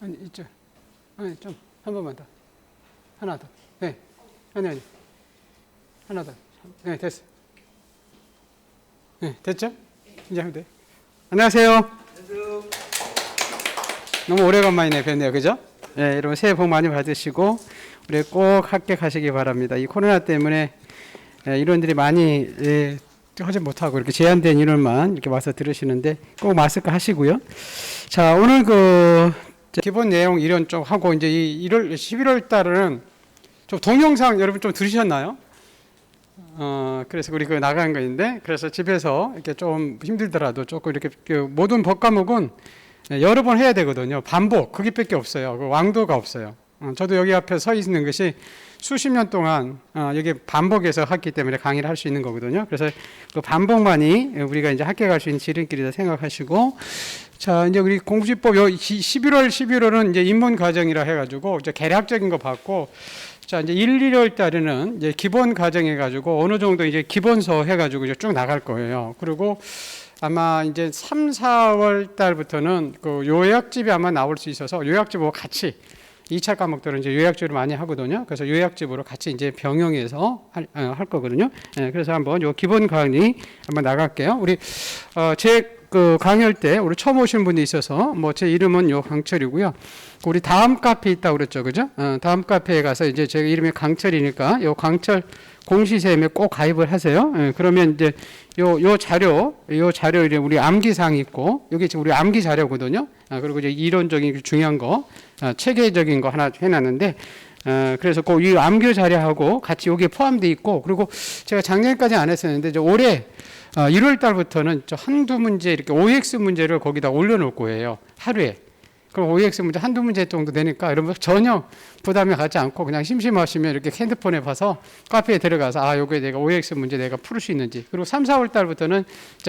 아니, 이쪽. 아니, 좀, 한 번만 더. 하나 더. 네. 아니. 하나 더. 네, 됐어. 네, 됐죠? 이제 하면 돼. 안녕하세요. 안녕하세요. 너무 오래간만이네, 뵙네요. 그죠? 네, 여러분 새해 복 많이 받으시고, 우리 꼭 합격하시기 바랍니다. 이 코로나 때문에 인원들이 많이 하지 못하고 이렇게 제한된 인원만 이렇게 와서 들으시는데 꼭 마스크 하시고요. 자, 오늘 기본 내용 이런 쪽 하고 이제 이 11월 달은 좀 동영상 여러분 좀 들으셨나요? 그래서 우리 나간 거 있는데, 그래서 집에서 이렇게 좀 힘들더라도 조금 이렇게 모든 법 과목은 여러 번 해야 되거든요. 반복, 그게밖에 없어요. 그 왕도가 없어요. 저도 여기 앞에 서 있는 것이 수십 년 동안 여기 반복해서 했기 때문에 강의를 할 수 있는 거거든요. 그래서 그 반복만이 우리가 이제 합격할 수 있는 지름길이다 생각하시고, 자, 이제 우리 공부지법 11월은 이제 입문 과정이라 해가지고 이제 계략적인 거 받고, 자, 이제 1, 2월 달에는 이제 기본 과정 해가지고 어느 정도 이제 기본서 해가지고 이제 쭉 나갈 거예요. 그리고 아마 이제 3, 4월 달부터는 그 요약집이 아마 나올 수 있어서 요약집하고 같이 2차 과목들은 이제 요약집을 많이 하거든요. 그래서 요약집으로 같이 이제 병행해서 할 거거든요. 그래서 한번 요 기본 강의 한번 나갈게요. 우리 그 강의할 때 우리 처음 오신 분이 있어서 뭐 제 이름은 요 강철이고요. 우리 다음 카페 있다고 그랬죠, 그죠? 다음 카페에 가서 이제 제 이름이 강철이니까 요 강철 공시샘에 꼭 가입을 하세요. 그러면 이제 요 자료 이제 우리 암기사항 있고, 여기 지금 우리 암기 자료거든요. 그리고 이제 이론적인 중요한 거, 체계적인 거 하나 해놨는데, 그래서 꼭 이 암기 자료하고 같이 여기에 포함되어 있고, 그리고 제가 작년까지 안 했었는데 이제 올해 1월 달부터는 한두 문제 이렇게 OX 문제를 거기다 올려놓을 거예요. 하루에. 그럼 OX 문제 한두 문제 정도 되니까 여러분 전혀 부담이 가지 않고 그냥 심심하시면 이렇게 핸드폰에 봐서 카페에 들어가서 요게 내가 OX 문제 내가 풀 수 있는지. 그리고 3, 4월 달부터는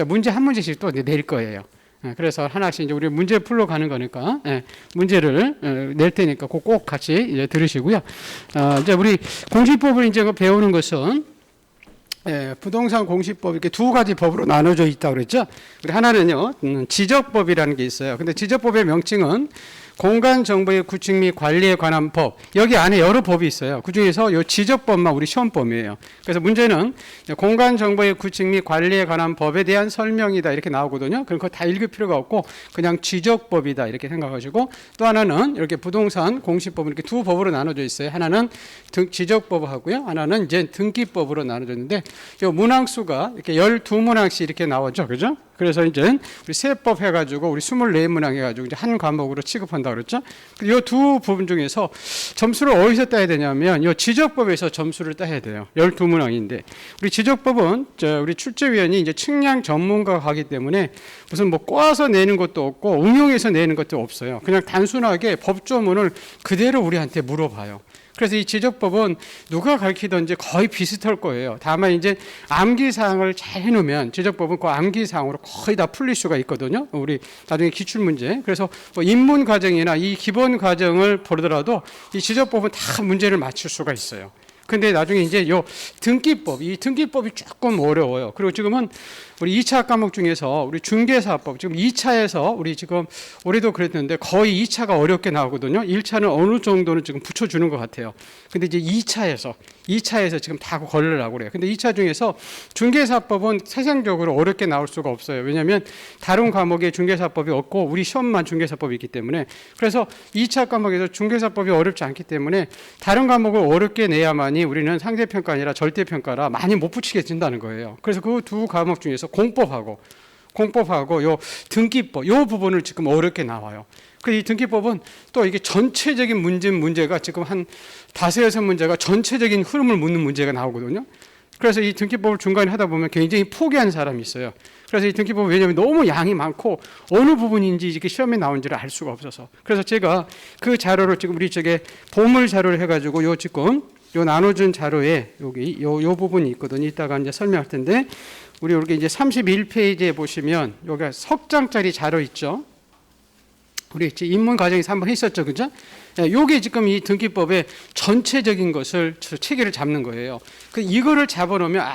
문제 한 문제씩 또 낼 거예요. 그래서 하나씩 이제 우리 문제 풀러 가는 거니까 문제를 낼 테니까 꼭 같이 이제 들으시고요. 이제 우리 공시법을 이제 배우는 것은 부동산 공시법 이렇게 두 가지 법으로 나눠져 있다고 그랬죠. 우리 하나는요, 지적법이라는 게 있어요. 근데 지적법의 명칭은 공간 정보의 구축 및 관리에 관한 법. 여기 안에 여러 법이 있어요. 그 중에서 이 지적법만 우리 시험법이에요. 그래서 문제는 공간 정보의 구축 및 관리에 관한 법에 대한 설명이다 이렇게 나오거든요. 그럼 그거 다 읽을 필요가 없고 그냥 지적법이다 이렇게 생각하시고, 또 하나는 이렇게 부동산 공시법은 이렇게 두 법으로 나눠져 있어요. 하나는 지적법하고요, 하나는 이제 등기법으로 나눠져 있는데, 이 문항수가 이렇게 12문항씩 이렇게 나오죠, 그죠? 그래서 이제 우리 세법 해가지고 우리 24문항 해가지고 이제 한 과목으로 취급한다 그랬죠. 이 두 부분 중에서 점수를 어디서 따야 되냐면 이 지적법에서 점수를 따야 돼요. 12문항인데 우리 지적법은 우리 출제위원이 이제 측량 전문가가 하기 때문에 무슨 뭐 꼬아서 내는 것도 없고 응용해서 내는 것도 없어요. 그냥 단순하게 법조문을 그대로 우리한테 물어봐요. 그래서 이 지적법은 누가 가르치든지 거의 비슷할 거예요. 다만 이제 암기사항을 잘 해놓으면 지적법은 그 암기사항으로 거의 다 풀릴 수가 있거든요. 우리 나중에 기출문제. 그래서 뭐 입문 과정이나 이 기본 과정을 보더라도 이 지적법은 다 문제를 맞출 수가 있어요. 근데 나중에 이제 이 등기법이 조금 어려워요. 그리고 지금은 우리 2차 과목 중에서 우리 중개사법, 지금 2차에서 우리 지금 올해도 그랬는데 거의 2차가 어렵게 나오거든요. 1차는 어느 정도는 지금 붙여주는 것 같아요. 근데 이제 2차에서 지금 다 걸으려고 그래요. 근데 2차 중에서 중개사법은 세상적으로 어렵게 나올 수가 없어요. 왜냐하면 다른 과목에 중개사법이 없고 우리 시험만 중개사법이 있기 때문에. 그래서 2차 과목에서 중개사법이 어렵지 않기 때문에 다른 과목을 어렵게 내야만이 우리는 상대평가 아니라 절대평가라 많이 못 붙이게 된다는 거예요. 그래서 그 두 과목 중에서 공법하고 요 등기법 요 부분을 지금 어렵게 나와요. 그 이 등기법은 또 이게 전체적인 문제가 지금 한 5-6문제가 전체적인 흐름을 묻는 문제가 나오거든요. 그래서 이 등기법을 중간에 하다 보면 굉장히 포기한 사람이 있어요. 그래서 이 등기법은 왜냐하면 너무 양이 많고 어느 부분인지 이렇게 시험에 나온지를 알 수가 없어서, 그래서 제가 그 자료를 지금 우리 보물 자료를 해가지고 요 나눠준 자료에 여기 요 부분이 있거든요. 이따가 이제 설명할 텐데, 우리 이렇게 이제 31페이지에 보시면 여기가 석장짜리 자료 있죠. 우리 입문 과정에서 한번 했었죠, 그죠? 요게 지금 이 등기법의 전체적인 것을 체계를 잡는 거예요. 이거를 잡아놓으면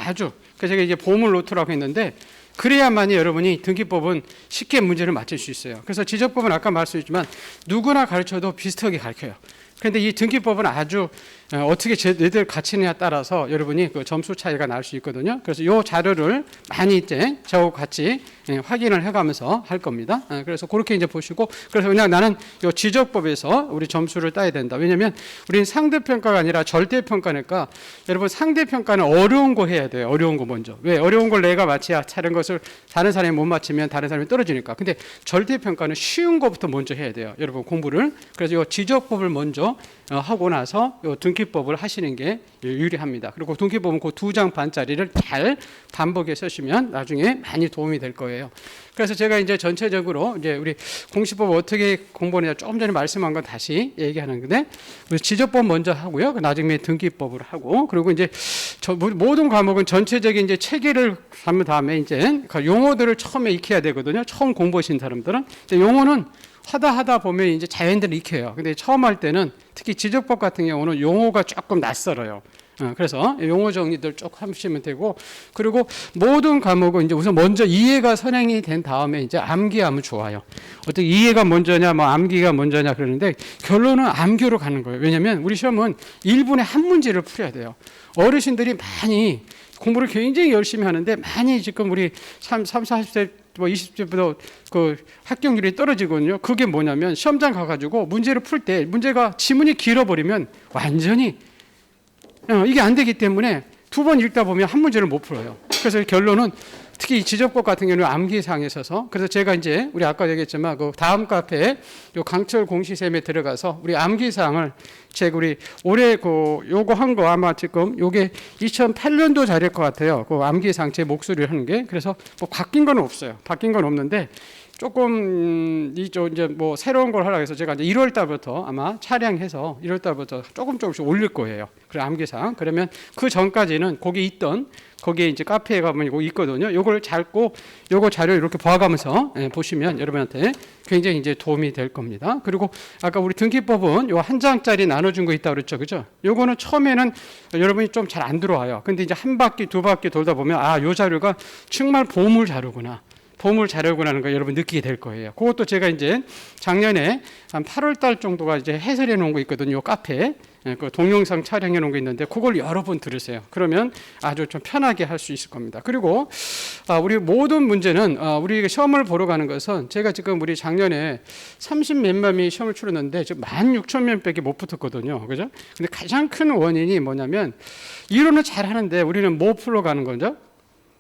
그래서 제가 이제 보물 노트라고 했는데 그래야만이 여러분이 등기법은 쉽게 문제를 맞출 수 있어요. 그래서 지적법은 아까 말씀드렸지만 누구나 가르쳐도 비슷하게 가르쳐요. 그런데 이 등기법은 아주 어떻게 얘들 가치느냐에 따라서 여러분이 그 점수 차이가 날 수 있거든요. 그래서 이 자료를 많이 이제 저하고 같이 확인을 해가면서 할 겁니다. 그래서 그렇게 이제 보시고, 그래서 그냥 나는 이 지적법에서 우리 점수를 따야 된다. 왜냐하면 우리는 상대평가가 아니라 절대평가니까 여러분 상대평가는 어려운 거 해야 돼요. 어려운 거 먼저. 왜? 어려운 걸 내가 맞춰야 다른 것을 다른 사람이 못 맞추면 다른 사람이 떨어지니까. 근데 절대평가는 쉬운 것부터 먼저 해야 돼요. 여러분 공부를. 그래서 이 지적법을 먼저 하고 나서 요 등기법을 하시는 게 유리합니다. 그리고 등기법은 그 2장 반짜리를 잘 반복해 쓰시면 나중에 많이 도움이 될 거예요. 그래서 제가 이제 전체적으로 이제 우리 공시법 어떻게 공부하느냐 조금 전에 말씀한 건 다시 얘기하는 건데, 지적법 먼저 하고요. 나중에 등기법을 하고, 그리고 이제 모든 과목은 전체적인 이제 체계를 잡은 다음에 이제 그 용어들을 처음에 익혀야 되거든요. 처음 공부하신 사람들은 용어는 하다 보면 이제 자연대로 익혀요. 근데 처음 할 때는 특히 지적법 같은 경우는 용어가 조금 낯설어요. 그래서 용어 정리들 쭉 하시면 되고, 그리고 모든 과목은 이제 우선 먼저 이해가 선행이 된 다음에 이제 암기하면 좋아요. 어떻게 이해가 먼저냐, 뭐 암기가 먼저냐 그러는데 결론은 암기로 가는 거예요. 왜냐하면 우리 시험은 1분에 한 문제를 풀어야 돼요. 어르신들이 많이 공부를 굉장히 열심히 하는데 많이 지금 우리 40대 뭐 20대부터 그 합격률이 떨어지거든요. 그게 뭐냐면 시험장 가가지고 문제를 풀 때 문제가 지문이 길어버리면 완전히 이게 안 되기 때문에 2번 읽다 보면 한 문제를 못 풀어요. 그래서 결론은 특히 지적법 같은 경우는 암기사항에 있어서, 그래서 제가 이제 우리 아까 얘기했지만 그 다음 카페에 요 강철 공시샘에 들어가서 우리 암기사항을 제가 우리 올해 그 요거 한 거 아마 지금 요게 2008년도 자료일 것 같아요. 그 암기사항 제 목소리를 하는 게. 그래서 뭐 바뀐 건 없어요. 바뀐 건 없는데 조금 이제 뭐 새로운 걸 하려고 해서 제가 이제 1월 달부터 아마 차량해서 1월 달부터 조금씩 올릴 거예요. 그래 암기사항. 그러면 그 전까지는 거기 있던 거기에 이제 카페에 가면 이거 있거든요. 요걸 잘고 요거 자료 이렇게 봐가면서 보시면 여러분한테 굉장히 이제 도움이 될 겁니다. 그리고 아까 우리 등기법은 요 한 장짜리 나눠준 거 있다 그랬죠, 그죠? 요거는 처음에는 여러분이 좀 잘 안 들어와요. 근데 이제 한 바퀴 두 바퀴 돌다 보면 요 자료가 정말 보물 자료구나. 보물 자료구나는 거 여러분 느끼게 될 거예요. 그것도 제가 이제 작년에 한 8월 달 정도가 이제 해설해 놓은 거 있거든요. 요 카페에. 그 동영상 촬영해 놓은 거 있는데 그걸 여러 번 들으세요. 그러면 아주 좀 편하게 할 수 있을 겁니다. 그리고 우리 모든 문제는 우리 시험을 보러 가는 것은 제가 지금 우리 작년에 30몇 명이 시험을 치렀는데 지금 16,000명밖에 못 붙었거든요. 그죠? 근데 가장 큰 원인이 뭐냐면 이론은 잘 하는데 우리는 뭐 풀러 가는 거죠?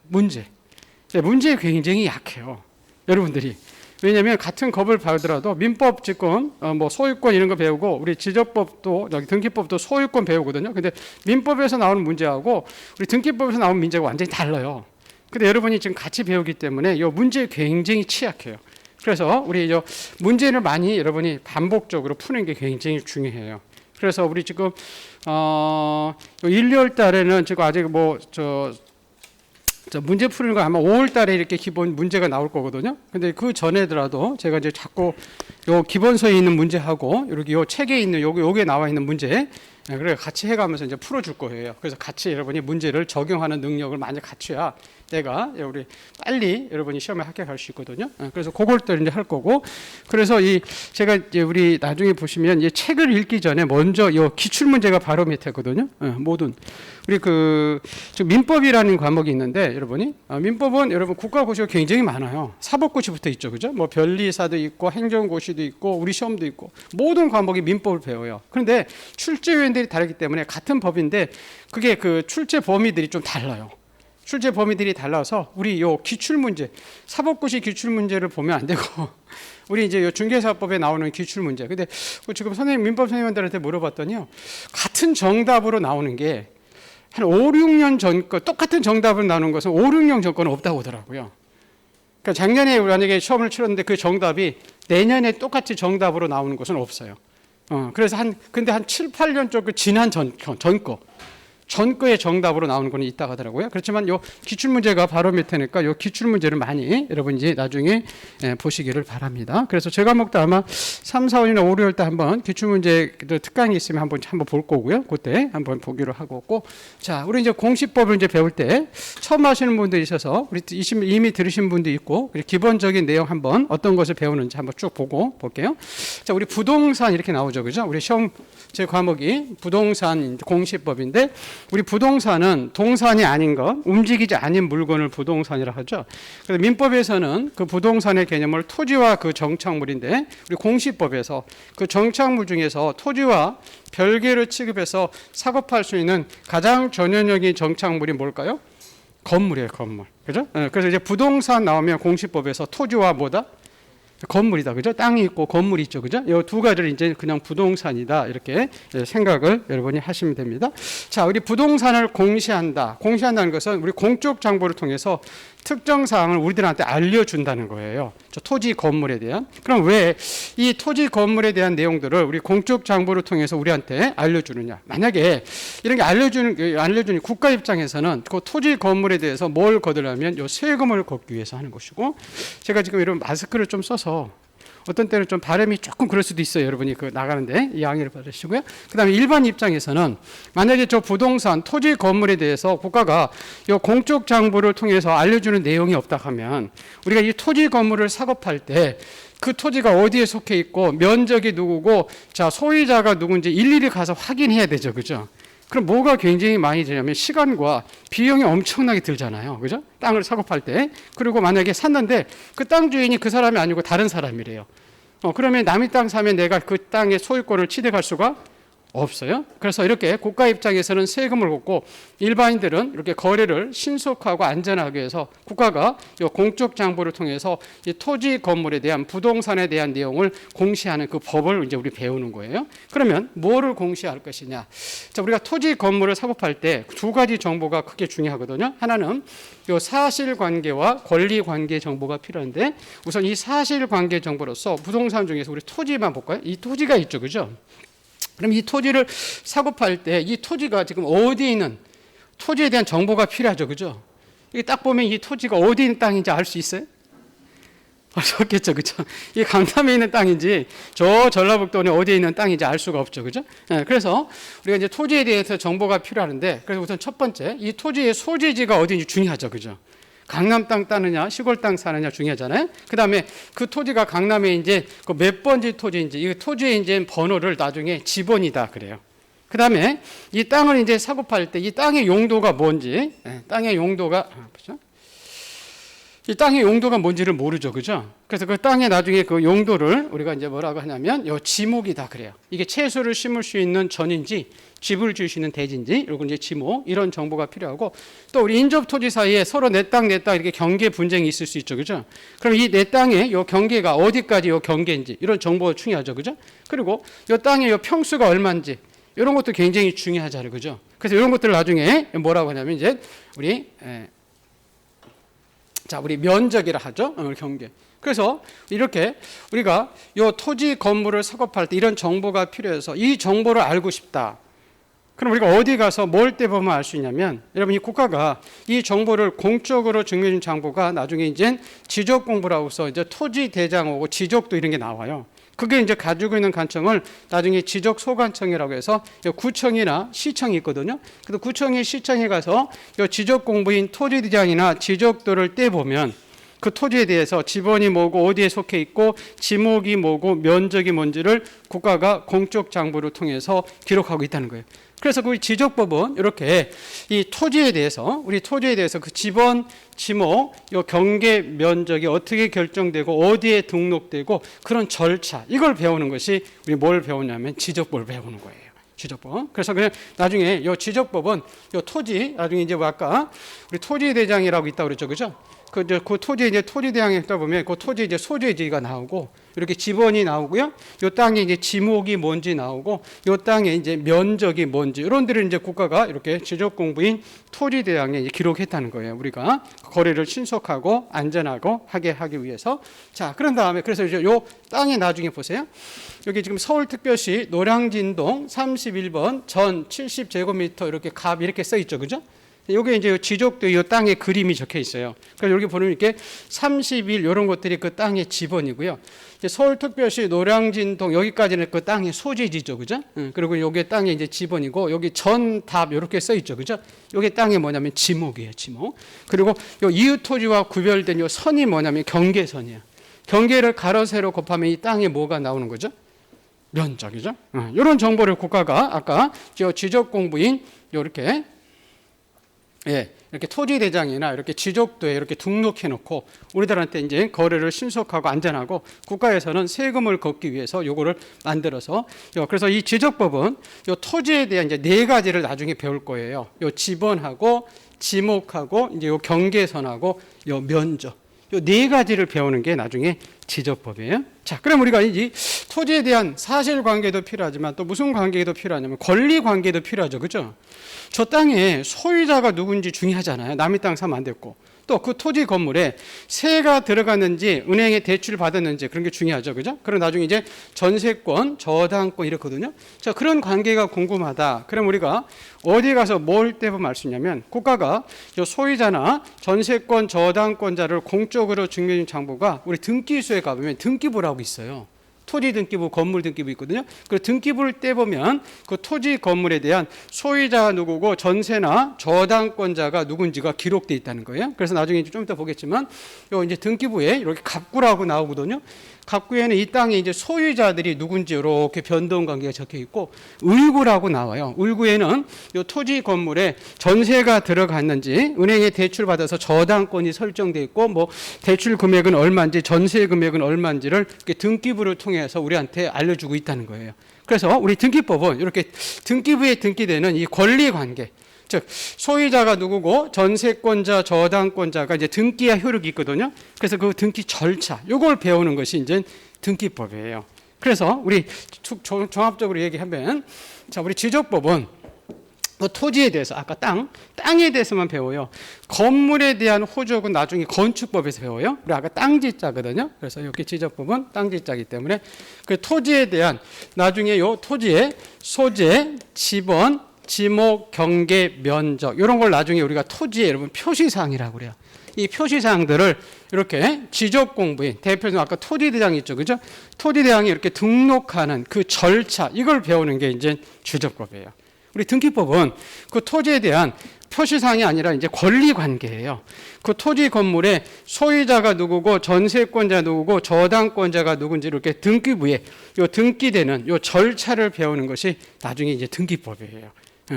문제에 굉장히 약해요. 여러분들이. 왜냐하면 같은 법을 봐더라도 민법 지권, 뭐 소유권 이런 거 배우고 우리 지적법도 여기 등기법도 소유권 배우거든요. 근데 민법에서 나오는 문제하고 우리 등기법에서 나오는 문제가 완전히 달라요. 근데 여러분이 지금 같이 배우기 때문에 이 문제에 굉장히 취약해요. 그래서 우리 이 문제를 많이 여러분이 반복적으로 푸는 게 굉장히 중요해요. 그래서 우리 지금 1, 2월 달에는 지금 아직 문제 푸는 거 아마 5월 달에 이렇게 기본 문제가 나올 거거든요. 근데 그 전에더라도 제가 이제 자꾸 요 기본서에 있는 문제하고 이렇게 요 책에 있는 요게 나와 있는 문제, 그래 같이 해가면서 이제 풀어줄 거예요. 그래서 같이 여러분이 문제를 적용하는 능력을 많이 갖춰야 내가 우리 빨리 여러분이 시험에 합격할 수 있거든요. 그래서 그걸 또 이제 할 거고, 그래서 제가 이제 우리 나중에 보시면 이 책을 읽기 전에 먼저 요 기출 문제가 바로 밑에거든요. 모든 우리 지금 민법이라는 과목이 있는데 여러분이 민법은 여러분 국가고시가 굉장히 많아요. 사법고시부터 있죠, 그죠? 뭐 변리사도 있고 행정고시도 있고 우리 시험도 있고 모든 과목이 민법을 배워요. 그런데 출제 요인들이 다르기 때문에 같은 법인데 그게 그 출제 범위들이 좀 달라요. 출제 범위들이 달라서 우리 요 기출 문제, 사법고시 기출 문제를 보면 안 되고 우리 이제 요 중개사법에 나오는 기출 문제. 근데 지금 민법 선생님들한테 물어봤더니요, 같은 정답으로 나오는 게 한 5, 6년 전 거 똑같은 정답을 나오는 것은 5, 6년 전 거는 없다고 하더라고요. 그러니까 작년에 만약에 시험을 치렀는데 그 정답이 내년에 똑같이 정답으로 나오는 것은 없어요. 그래서 근데 한 7, 8년 쪽 그 지난 전 거. 전거의 정답으로 나오는 거는 있다고 하더라고요. 그렇지만 요 기출문제가 바로 밑에니까 요 기출문제를 많이 여러분 이제 나중에 보시기를 바랍니다. 그래서 제 과목도 아마 3, 4, 5일이나 5, 6월 때 한번 기출문제 특강이 있으면 한번 볼 거고요. 그때 한번 보기로 하고 있고. 자, 우리 이제 공시법을 이제 배울 때 처음 하시는 분도 있어서 우리 이미 들으신 분도 있고 기본적인 내용 한번 어떤 것을 배우는지 한번 쭉 보고 볼게요. 자, 우리 부동산 이렇게 나오죠. 그죠? 우리 시험 제 과목이 부동산 공시법인데 우리 부동산은 동산이 아닌 것, 움직이지 않은 물건을 부동산이라 하죠. 그래서 민법에서는 그 부동산의 개념을 토지와 그 정착물인데 우리 공시법에서 그 정착물 중에서 토지와 별개로 취급해서 사고팔 수 있는 가장 전형적인 정착물이 뭘까요? 건물이에요, 건물. 그죠? 그래서 이제 부동산 나오면 공시법에서 토지와 뭐다? 건물이다. 그죠? 땅이 있고 건물이 있죠. 그죠? 이 두 가지를 이제 그냥 부동산이다. 이렇게 생각을 여러분이 하시면 됩니다. 자, 우리 부동산을 공시한다. 공시한다는 것은 우리 공적 정보를 통해서 특정 사항을 우리들한테 알려준다는 거예요. 저 토지 건물에 대한. 그럼 왜 이 토지 건물에 대한 내용들을 우리 공적 정보를 통해서 우리한테 알려주느냐? 만약에 이런 게 알려주는 국가 입장에서는 그 토지 건물에 대해서 뭘 거두려면 요 세금을 걷기 위해서 하는 것이고, 제가 지금 이런 마스크를 좀 써서 어떤 때는 좀 발음이 조금 그럴 수도 있어요. 여러분이 그 나가는데 이 양해를 받으시고요. 그다음에 일반 입장에서는 만약에 저 부동산 토지 건물에 대해서 국가가 이 공적 정보를 통해서 알려주는 내용이 없다 하면 우리가 이 토지 건물을 사업할 때 그 토지가 어디에 속해 있고 면적이 누구고 자 소유자가 누군지 일일이 가서 확인해야 되죠. 그죠? 그럼 뭐가 굉장히 많이 되냐면 시간과 비용이 엄청나게 들잖아요. 그죠? 땅을 사고팔 때. 그리고 만약에 샀는데 그 땅 주인이 그 사람이 아니고 다른 사람이래요. 그러면 남의 땅 사면 내가 그 땅의 소유권을 취득할 수가 없어요. 그래서 이렇게 국가 입장에서는 세금을 걷고 일반인들은 이렇게 거래를 신속하고 안전하게 해서 국가가 이 공적 정보를 통해서 이 토지 건물에 대한 부동산에 대한 내용을 공시하는 그 법을 이제 우리 배우는 거예요. 그러면 뭐를 공시할 것이냐? 자, 우리가 토지 건물을 사업할 때 두 가지 정보가 크게 중요하거든요. 하나는 이 사실관계와 권리관계 정보가 필요한데 우선 이 사실관계 정보로서 부동산 중에서 우리 토지만 볼까요? 이 토지가 있죠, 그죠? 그럼 이 토지를 사고팔 때 이 토지가 지금 어디에 있는 토지에 대한 정보가 필요하죠. 그죠? 이게 딱 보면 이 토지가 어디에 있는 땅인지 알 수 있어요? 알 수 없겠죠. 그죠? 이 강남에 있는 땅인지 저 전라북도에 어디에 있는 땅인지 알 수가 없죠. 그죠? 네, 그래서 우리가 이제 토지에 대해서 정보가 필요하는데 그래서 우선 첫 번째 이 토지의 소재지가 어디인지 중요하죠. 그죠? 강남 땅 따느냐 시골 땅 사느냐 중요하잖아요. 그다음에 그 토지가 강남에 이제 그 몇 번지 토지인지 이 토지의 이제 번호를 나중에 지번이다 그래요. 그다음에 이 땅을 이제 사고팔 때 이 땅의 용도가 뭔지 땅의 용도가 보죠. 이 땅의 용도가 뭔지를 모르죠. 그죠? 그래서 그 땅에 나중에 그 용도를 우리가 이제 뭐라고 하냐면 요 지목이다 그래요. 이게 채소를 심을 수 있는 전인지 집을 지을 수 있는 대지인지 이런 이제 지목 이런 정보가 필요하고 또 우리 인접 토지 사이에 서로 내 땅 이렇게 경계 분쟁이 있을 수 있죠. 그죠? 그럼 이 내 땅의 요 경계가 어디까지 요 경계인지 이런 정보가 중요하죠. 그죠? 그리고 요 땅의 요 평수가 얼마인지 이런 것도 굉장히 중요하잖아요. 그죠? 그래서 이런 것들을 나중에 뭐라고 하냐면 이제 우리 면적이라 하죠. 경계. 그래서 이렇게 우리가 이 토지 건물을 사업할 때 이런 정보가 필요해서 이 정보를 알고 싶다. 그럼 우리가 어디 가서 뭘 떼보면 알 수 있냐면 여러분 이 국가가 이 정보를 공적으로 증명해 준 정보가 나중에 이제 지적 공부라고 해서 이제 토지 대장하고 지적도 이런 게 나와요. 그게 이제 가지고 있는 관청을 나중에 지적 소관청이라고 해서 구청이나 시청이 있거든요. 그래서 구청이 시청에 가서 이 지적 공부인 토지 대장이나 지적도를 떼보면 그 토지에 대해서 지번이 뭐고 어디에 속해 있고 지목이 뭐고 면적이 뭔지를 국가가 공적 정보를 통해서 기록하고 있다는 거예요. 그래서 그 지적법은 이렇게 이 토지에 대해서 우리 토지에 대해서 그 지번, 지목, 요 경계 면적이 어떻게 결정되고 어디에 등록되고 그런 절차 이걸 배우는 것이 우리 뭘 배우냐면 지적법을 배우는 거예요. 지적법. 그래서 그냥 나중에 요 지적법은 요 토지 나중에 이제 아까 우리 토지 대장이라고 있다고 그랬죠, 그죠? 그 토지 이제 토지 대항에 있다 보면 그 토지 이제 소재지가 나오고 이렇게 지번이 나오고요. 요 땅에 이제 지목이 뭔지 나오고 요 땅에 이제 면적이 뭔지 이런 데를 이제 국가가 이렇게 지적 공부인 토지 대항에 기록했다는 거예요. 우리가 거래를 신속하고 안전하고 하게 하기 위해서. 자, 그런 다음에 그래서 이제 요 땅에 나중에 보세요. 여기 지금 서울특별시 노량진동 31번 전 70제곱미터 이렇게 갑 이렇게 써 있죠. 그죠? 요게 이제 지적도의 이 땅에 그림이 적혀 있어요. 그러니까 여기 보면 이렇게 31 이런 것들이 그 땅의 지번이고요. 서울특별시 노량진동 여기까지는 그 땅의 소재지죠, 그죠? 그리고 요게 땅의 이제 지번이고 여기 전답 이렇게 써 있죠, 그죠? 요게 땅이 뭐냐면 지목이에요, 지목. 그리고 요 이웃 토지와 구별된 요 선이 뭐냐면 경계선이에요. 경계를 가로 세로 곱하면 이 땅에 뭐가 나오는 거죠? 면적이죠. 이런 정보를 국가가 아까 지적 공부인 요렇게 이렇게 토지대장이나 이렇게 지적도에 이렇게 등록해 놓고 우리들한테 이제 거래를 신속하고 안전하고 국가에서는 세금을 걷기 위해서 요거를 만들어서 그래서 이 지적법은 요 토지에 대한 이제 네 가지를 나중에 배울 거예요. 요 지번하고 지목하고 이제 요 경계선하고 요 면적. 요 네 가지를 배우는 게 나중에 지적법이에요. 자, 그럼 우리가 이 토지에 대한 사실관계도 필요하지만 또 무슨 관계도 필요하냐면 권리관계도 필요하죠. 그죠? 저 땅에 소유자가 누군지 중요하잖아요. 남의 땅 사면 안 됐고. 또 그 토지 건물에 세가 들어갔는지 은행에 대출 받았는지 그런 게 중요하죠. 그죠? 그럼 나중에 이제 전세권, 저당권 이렇거든요. 자, 그런 관계가 궁금하다. 그럼 우리가 어디 가서 뭘 떼보면 알 수 있냐면 국가가 소유자나 전세권, 저당권자를 공적으로 증명인 장부가 우리 등기소에 가보면 등기부라고 있어요. 토지 등기부, 건물 등기부 있거든요. 그 등기부를 떼보면 그 토지 건물에 대한 소유자가 누구고 전세나 저당권자가 누군지가 기록돼 있다는 거예요. 그래서 나중에 좀 이따 보겠지만 요 이제 등기부에 이렇게 갑구라고 나오거든요. 갑구에는 이 땅에 이제 소유자들이 누군지 이렇게 변동 관계가 적혀 있고 을구라고 나와요. 을구에는 이 토지 건물에 전세가 들어갔는지 은행에 대출 받아서 저당권이 설정돼 있고 뭐 대출 금액은 얼마인지 전세 금액은 얼마인지를 이렇게 등기부를 통해서 우리한테 알려주고 있다는 거예요. 그래서 우리 등기법은 이렇게 등기부에 등기되는 이 권리 관계 즉 소유자가 누구고 전세권자, 저당권자가 이제 등기와 효력이 있거든요. 그래서 그 등기 절차, 요걸 배우는 것이 이제 등기법이에요. 그래서 우리 종합적으로 얘기하면, 자, 우리 지적법은 그 토지에 대해서 아까 땅에 대해서만 배워요. 건물에 대한 호적은 나중에 건축법에서 배워요. 우리 아까 땅지자거든요. 그래서 이렇게 지적법은 땅지자이기 때문에 그 토지에 대한 나중에 요 토지의 소재, 지번 지목, 경계, 면적 이런 걸 나중에 우리가 토지에 여러분 표시사항이라고 그래요. 이 표시사항들을 이렇게 지적 공부인 대표적으로 아까 토지대장 있죠, 그죠? 토지대장이 이렇게 등록하는 그 절차 이걸 배우는 게 이제 지적법이에요. 우리 등기법은 그 토지에 대한 표시사항이 아니라 이제 권리관계예요. 그 토지 건물에 소유자가 누구고 전세권자 누구고 저당권자가 누군지 이렇게 등기부에 요 등기되는 요 절차를 배우는 것이 나중에 이제 등기법이에요.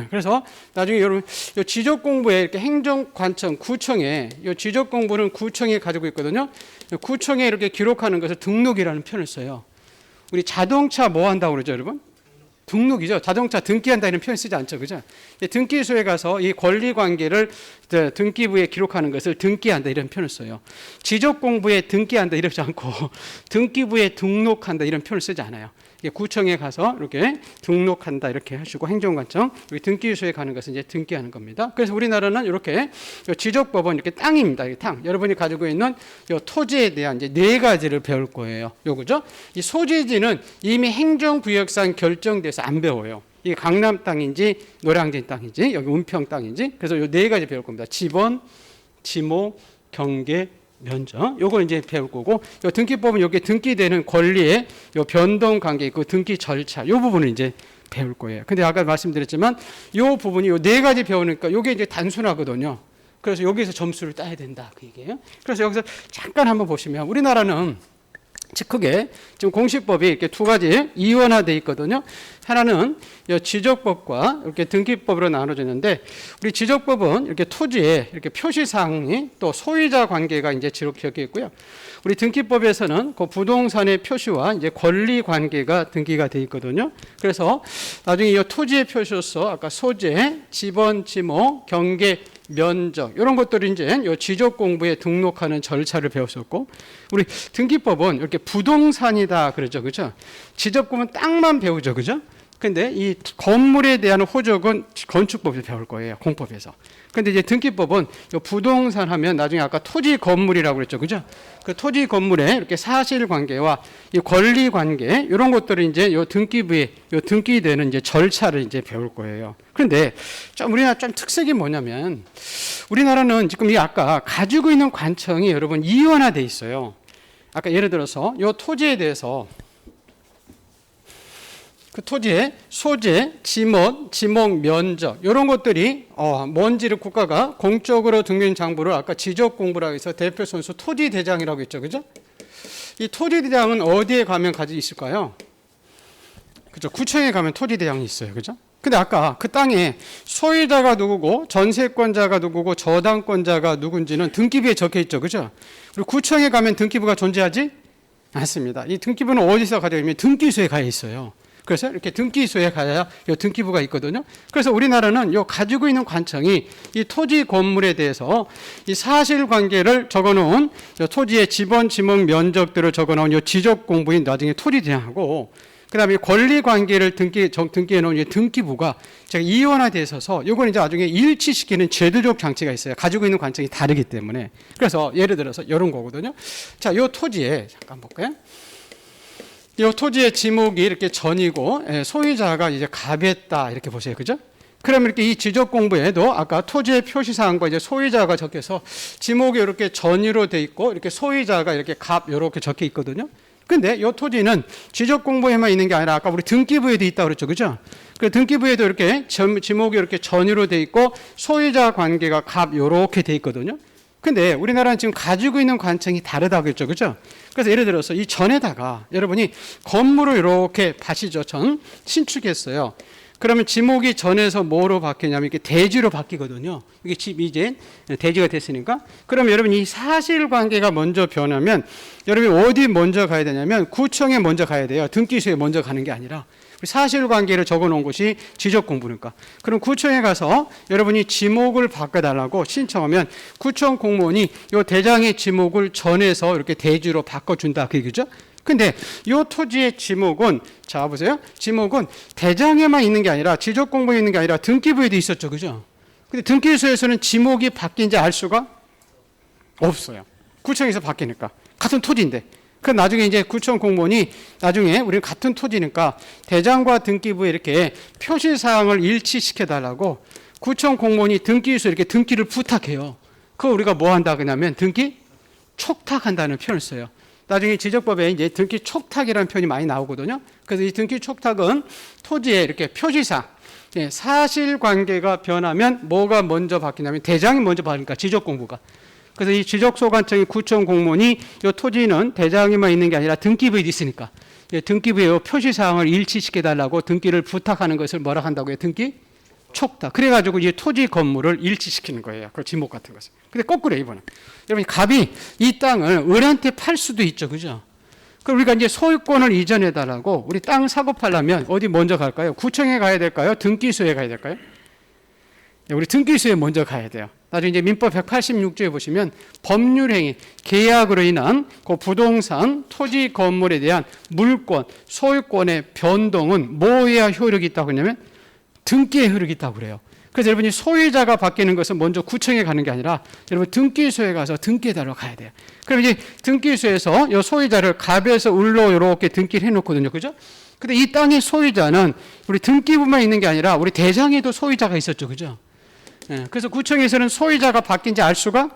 그래서 나중에 여러분 요 지적 공부에 이렇게 행정관청 구청에 요 지적 공부는 구청이 가지고 있거든요. 구청에 이렇게 기록하는 것을 등록이라는 표현을 써요. 우리 자동차 뭐 한다고 그러죠, 여러분? 등록이죠. 자동차 등기한다 이런 표현 쓰지 않죠, 그죠? 등기소에 가서 이 권리 관계를 등기부에 기록하는 것을 등기한다 이런 표현을 써요. 지적 공부에 등기한다 이러지 않고 등기부에 등록한다 이런 표현을 쓰지 않아요. 구청에 가서 이렇게 등록한다 이렇게 하시고 행정관청 여기 등기소에 가는 것은 이제 등기하는 겁니다. 그래서 우리나라는 이렇게 지적법은 이렇게 땅입니다. 이 땅 여러분이 가지고 있는 이 토지에 대한 이제 네 가지를 배울 거예요. 요거죠. 이 소재지는 이미 행정구역상 결정돼서 안 배워요. 이게 강남 땅인지 노량진 땅인지 여기 은평 땅인지 그래서 요 네 가지 배울 겁니다. 지번, 지목, 경계, 면적 요걸 이제 배울 거고 요 등기법은 여기 등기되는 권리의 요 변동 관계 그 등기 절차 요 부분을 이제 배울 거예요. 근데 아까 말씀드렸지만 요 부분이 요 네 가지 배우니까 요게 이제 단순하거든요. 그래서 여기서 점수를 따야 된다 그 얘기예요. 그래서 여기서 잠깐 한번 보시면 우리나라는 크게 지금 공시법이 이렇게 두 가지 이원화되어 있거든요. 하나는 지적법과 이렇게 등기법으로 나눠져 있는데 우리 지적법은 이렇게 토지에 이렇게 표시사항이 또 소유자 관계가 이제 적혀 있고요. 우리 등기법에서는 그 부동산의 표시와 이제 권리 관계가 등기가 되어 있거든요. 그래서 나중에 이 토지의 표시로서 아까 소재, 지번, 지목, 경계, 면적 이런 것들이 이제 요 지적 공부에 등록하는 절차를 배웠었고 우리 등기법은 이렇게 부동산이다 그러죠, 그죠? 지적법은 땅만 배우죠, 그죠? 근데 이 건물에 대한 호적은 건축법에서 배울 거예요, 공법에서. 근데 이제 등기법은 요 부동산 하면 나중에 아까 토지 건물이라고 그랬죠, 그죠? 그 토지 건물의 이렇게 사실관계와 이 권리관계 이런 것들을 이제 요 등기부에 요 등기되는 이제 절차를 이제 배울 거예요. 그런데 좀 우리나라 좀 특색이 뭐냐면 우리나라는 지금 이 아까 가지고 있는 관청이 여러분 이원화돼 있어요. 아까 예를 들어서 요 토지에 대해서 그 토지의 소재, 지목, 면적 이런 것들이 뭔지를 국가가 공적으로 등기한 장부를 아까 지적 공부라고 해서 대표 선수 토지 대장이라고 했죠, 그죠? 이 토지 대장은 어디에 가면 가지고 있을까요? 그죠? 구청에 가면 토지 대장이 있어요, 그죠? 근데 아까 그 땅에 소유자가 누구고 전세권자가 누구고 저당권자가 누군지는 등기부에 적혀 있죠, 그죠? 그리고 구청에 가면 등기부가 존재하지 않습니다. 이 등기부는 어디서 가져 있냐면 등기소에 가 있어요. 그래서 이렇게 등기소에 가야 요 등기부가 있거든요. 그래서 우리나라는 요 가지고 있는 관청이 이 토지 건물에 대해서 이 사실관계를 적어놓은 요 토지의 지번, 지목, 면적들을 적어놓은 요 지적 공부인 나중에 토지 대장하고 그다음에 권리관계를 등기해 놓은 등기부가 제가 이원화돼 있어서 요건 이제 나중에 일치시키는 제도적 장치가 있어요. 가지고 있는 관청이 다르기 때문에. 그래서 예를 들어서 이런 거거든요. 자, 요 토지에 잠깐 볼까요? 이 토지의 지목이 이렇게 전이고 소유자가 이제 갑했다 이렇게 보세요, 그죠? 그러면 이렇게 이 지적 공부에도 아까 토지의 표시사항과 이제 소유자가 적혀서 지목이 이렇게 전이로 돼 있고 이렇게 소유자가 이렇게 갑 이렇게 적혀 있거든요. 근데 이 토지는 지적 공부에만 있는 게 아니라 아까 우리 등기부에도 있다고 그랬죠, 그죠? 그 등기부에도 이렇게 지목이 이렇게 전이로 돼 있고 소유자 관계가 갑 이렇게 돼 있거든요. 근데 우리나라는 지금 가지고 있는 관청이 다르다고 했죠, 그죠? 그래서 예를 들어서 이 전에다가 여러분이 건물을 이렇게 밭이죠, 전 신축했어요. 그러면 지목이 전에서 뭐로 바뀌냐면 이렇게 대지로 바뀌거든요. 이게 집이 이제 대지가 됐으니까. 그러면 여러분 이 사실관계가 먼저 변하면 여러분이 어디 먼저 가야 되냐면 구청에 먼저 가야 돼요. 등기소에 먼저 가는 게 아니라. 사실관계를 적어놓은 것이 지적공부니까. 그럼 구청에 가서 여러분이 지목을 바꿔달라고 신청하면 구청 공무원이 이 대장의 지목을 전해서 이렇게 대지로 바꿔준다 그 얘기죠. 근데 이 토지의 지목은 자 보세요. 지목은 대장에만 있는 게 아니라 지적공부에 있는 게 아니라 등기부에도 있었죠, 그죠? 근데 등기소에서는 지목이 바뀐지 알 수가 없어요. 구청에서 바뀌니까 같은 토지인데. 그 나중에 이제 구청 공무원이 나중에 우리 같은 토지니까 대장과 등기부에 이렇게 표시 사항을 일치시켜 달라고 구청 공무원이 등기소에 이렇게 등기를 부탁해요. 그거 우리가 뭐 한다 그러냐면 등기 촉탁한다는 표현을 써요. 나중에 지적법에 이제 등기 촉탁이라는 표현이 많이 나오거든요. 그래서 이 등기 촉탁은 토지에 이렇게 표시사항 사실관계가 변하면 뭐가 먼저 바뀌냐면 대장이 먼저 바뀌니까 지적공부가. 그래서 이 지적소관청의 구청 공무원이 이 토지는 대장에만 있는 게 아니라 등기부에 있으니까 등기부에 표시사항을 일치시켜달라고 등기를 부탁하는 것을 뭐라 한다고요? 등기 촉탁. 그래가지고 이 토지 건물을 일치시키는 거예요. 그 지목 같은 것을. 근데 거꾸로 이번은. 여러분 갑이 이 땅을 을한테 팔 수도 있죠, 그죠? 그럼 우리가 이제 소유권을 이전해달라고 우리 땅 사고 팔려면 어디 먼저 갈까요? 구청에 가야 될까요? 등기소에 가야 될까요? 우리 등기소에 먼저 가야 돼요. 나중에 이제 민법 186조에 보시면 법률행위, 계약으로 인한 그 부동산, 토지, 건물에 대한 물권, 소유권의 변동은 뭐에야 효력이 있다고 하냐면 등기에 효력이 있다고 그래요. 그래서 여러분이 소유자가 바뀌는 것은 먼저 구청에 가는 게 아니라 여러분 등기소에 가서 등기해달라고 가야 돼요. 그럼 이제 등기소에서 이 소유자를 갑에서 을로 이렇게 등기를 해놓거든요, 그죠? 근데 이 땅의 소유자는 우리 등기부만 있는 게 아니라 우리 대장에도 소유자가 있었죠, 그죠? 그래서 구청에서는 소유자가 바뀐지 알 수가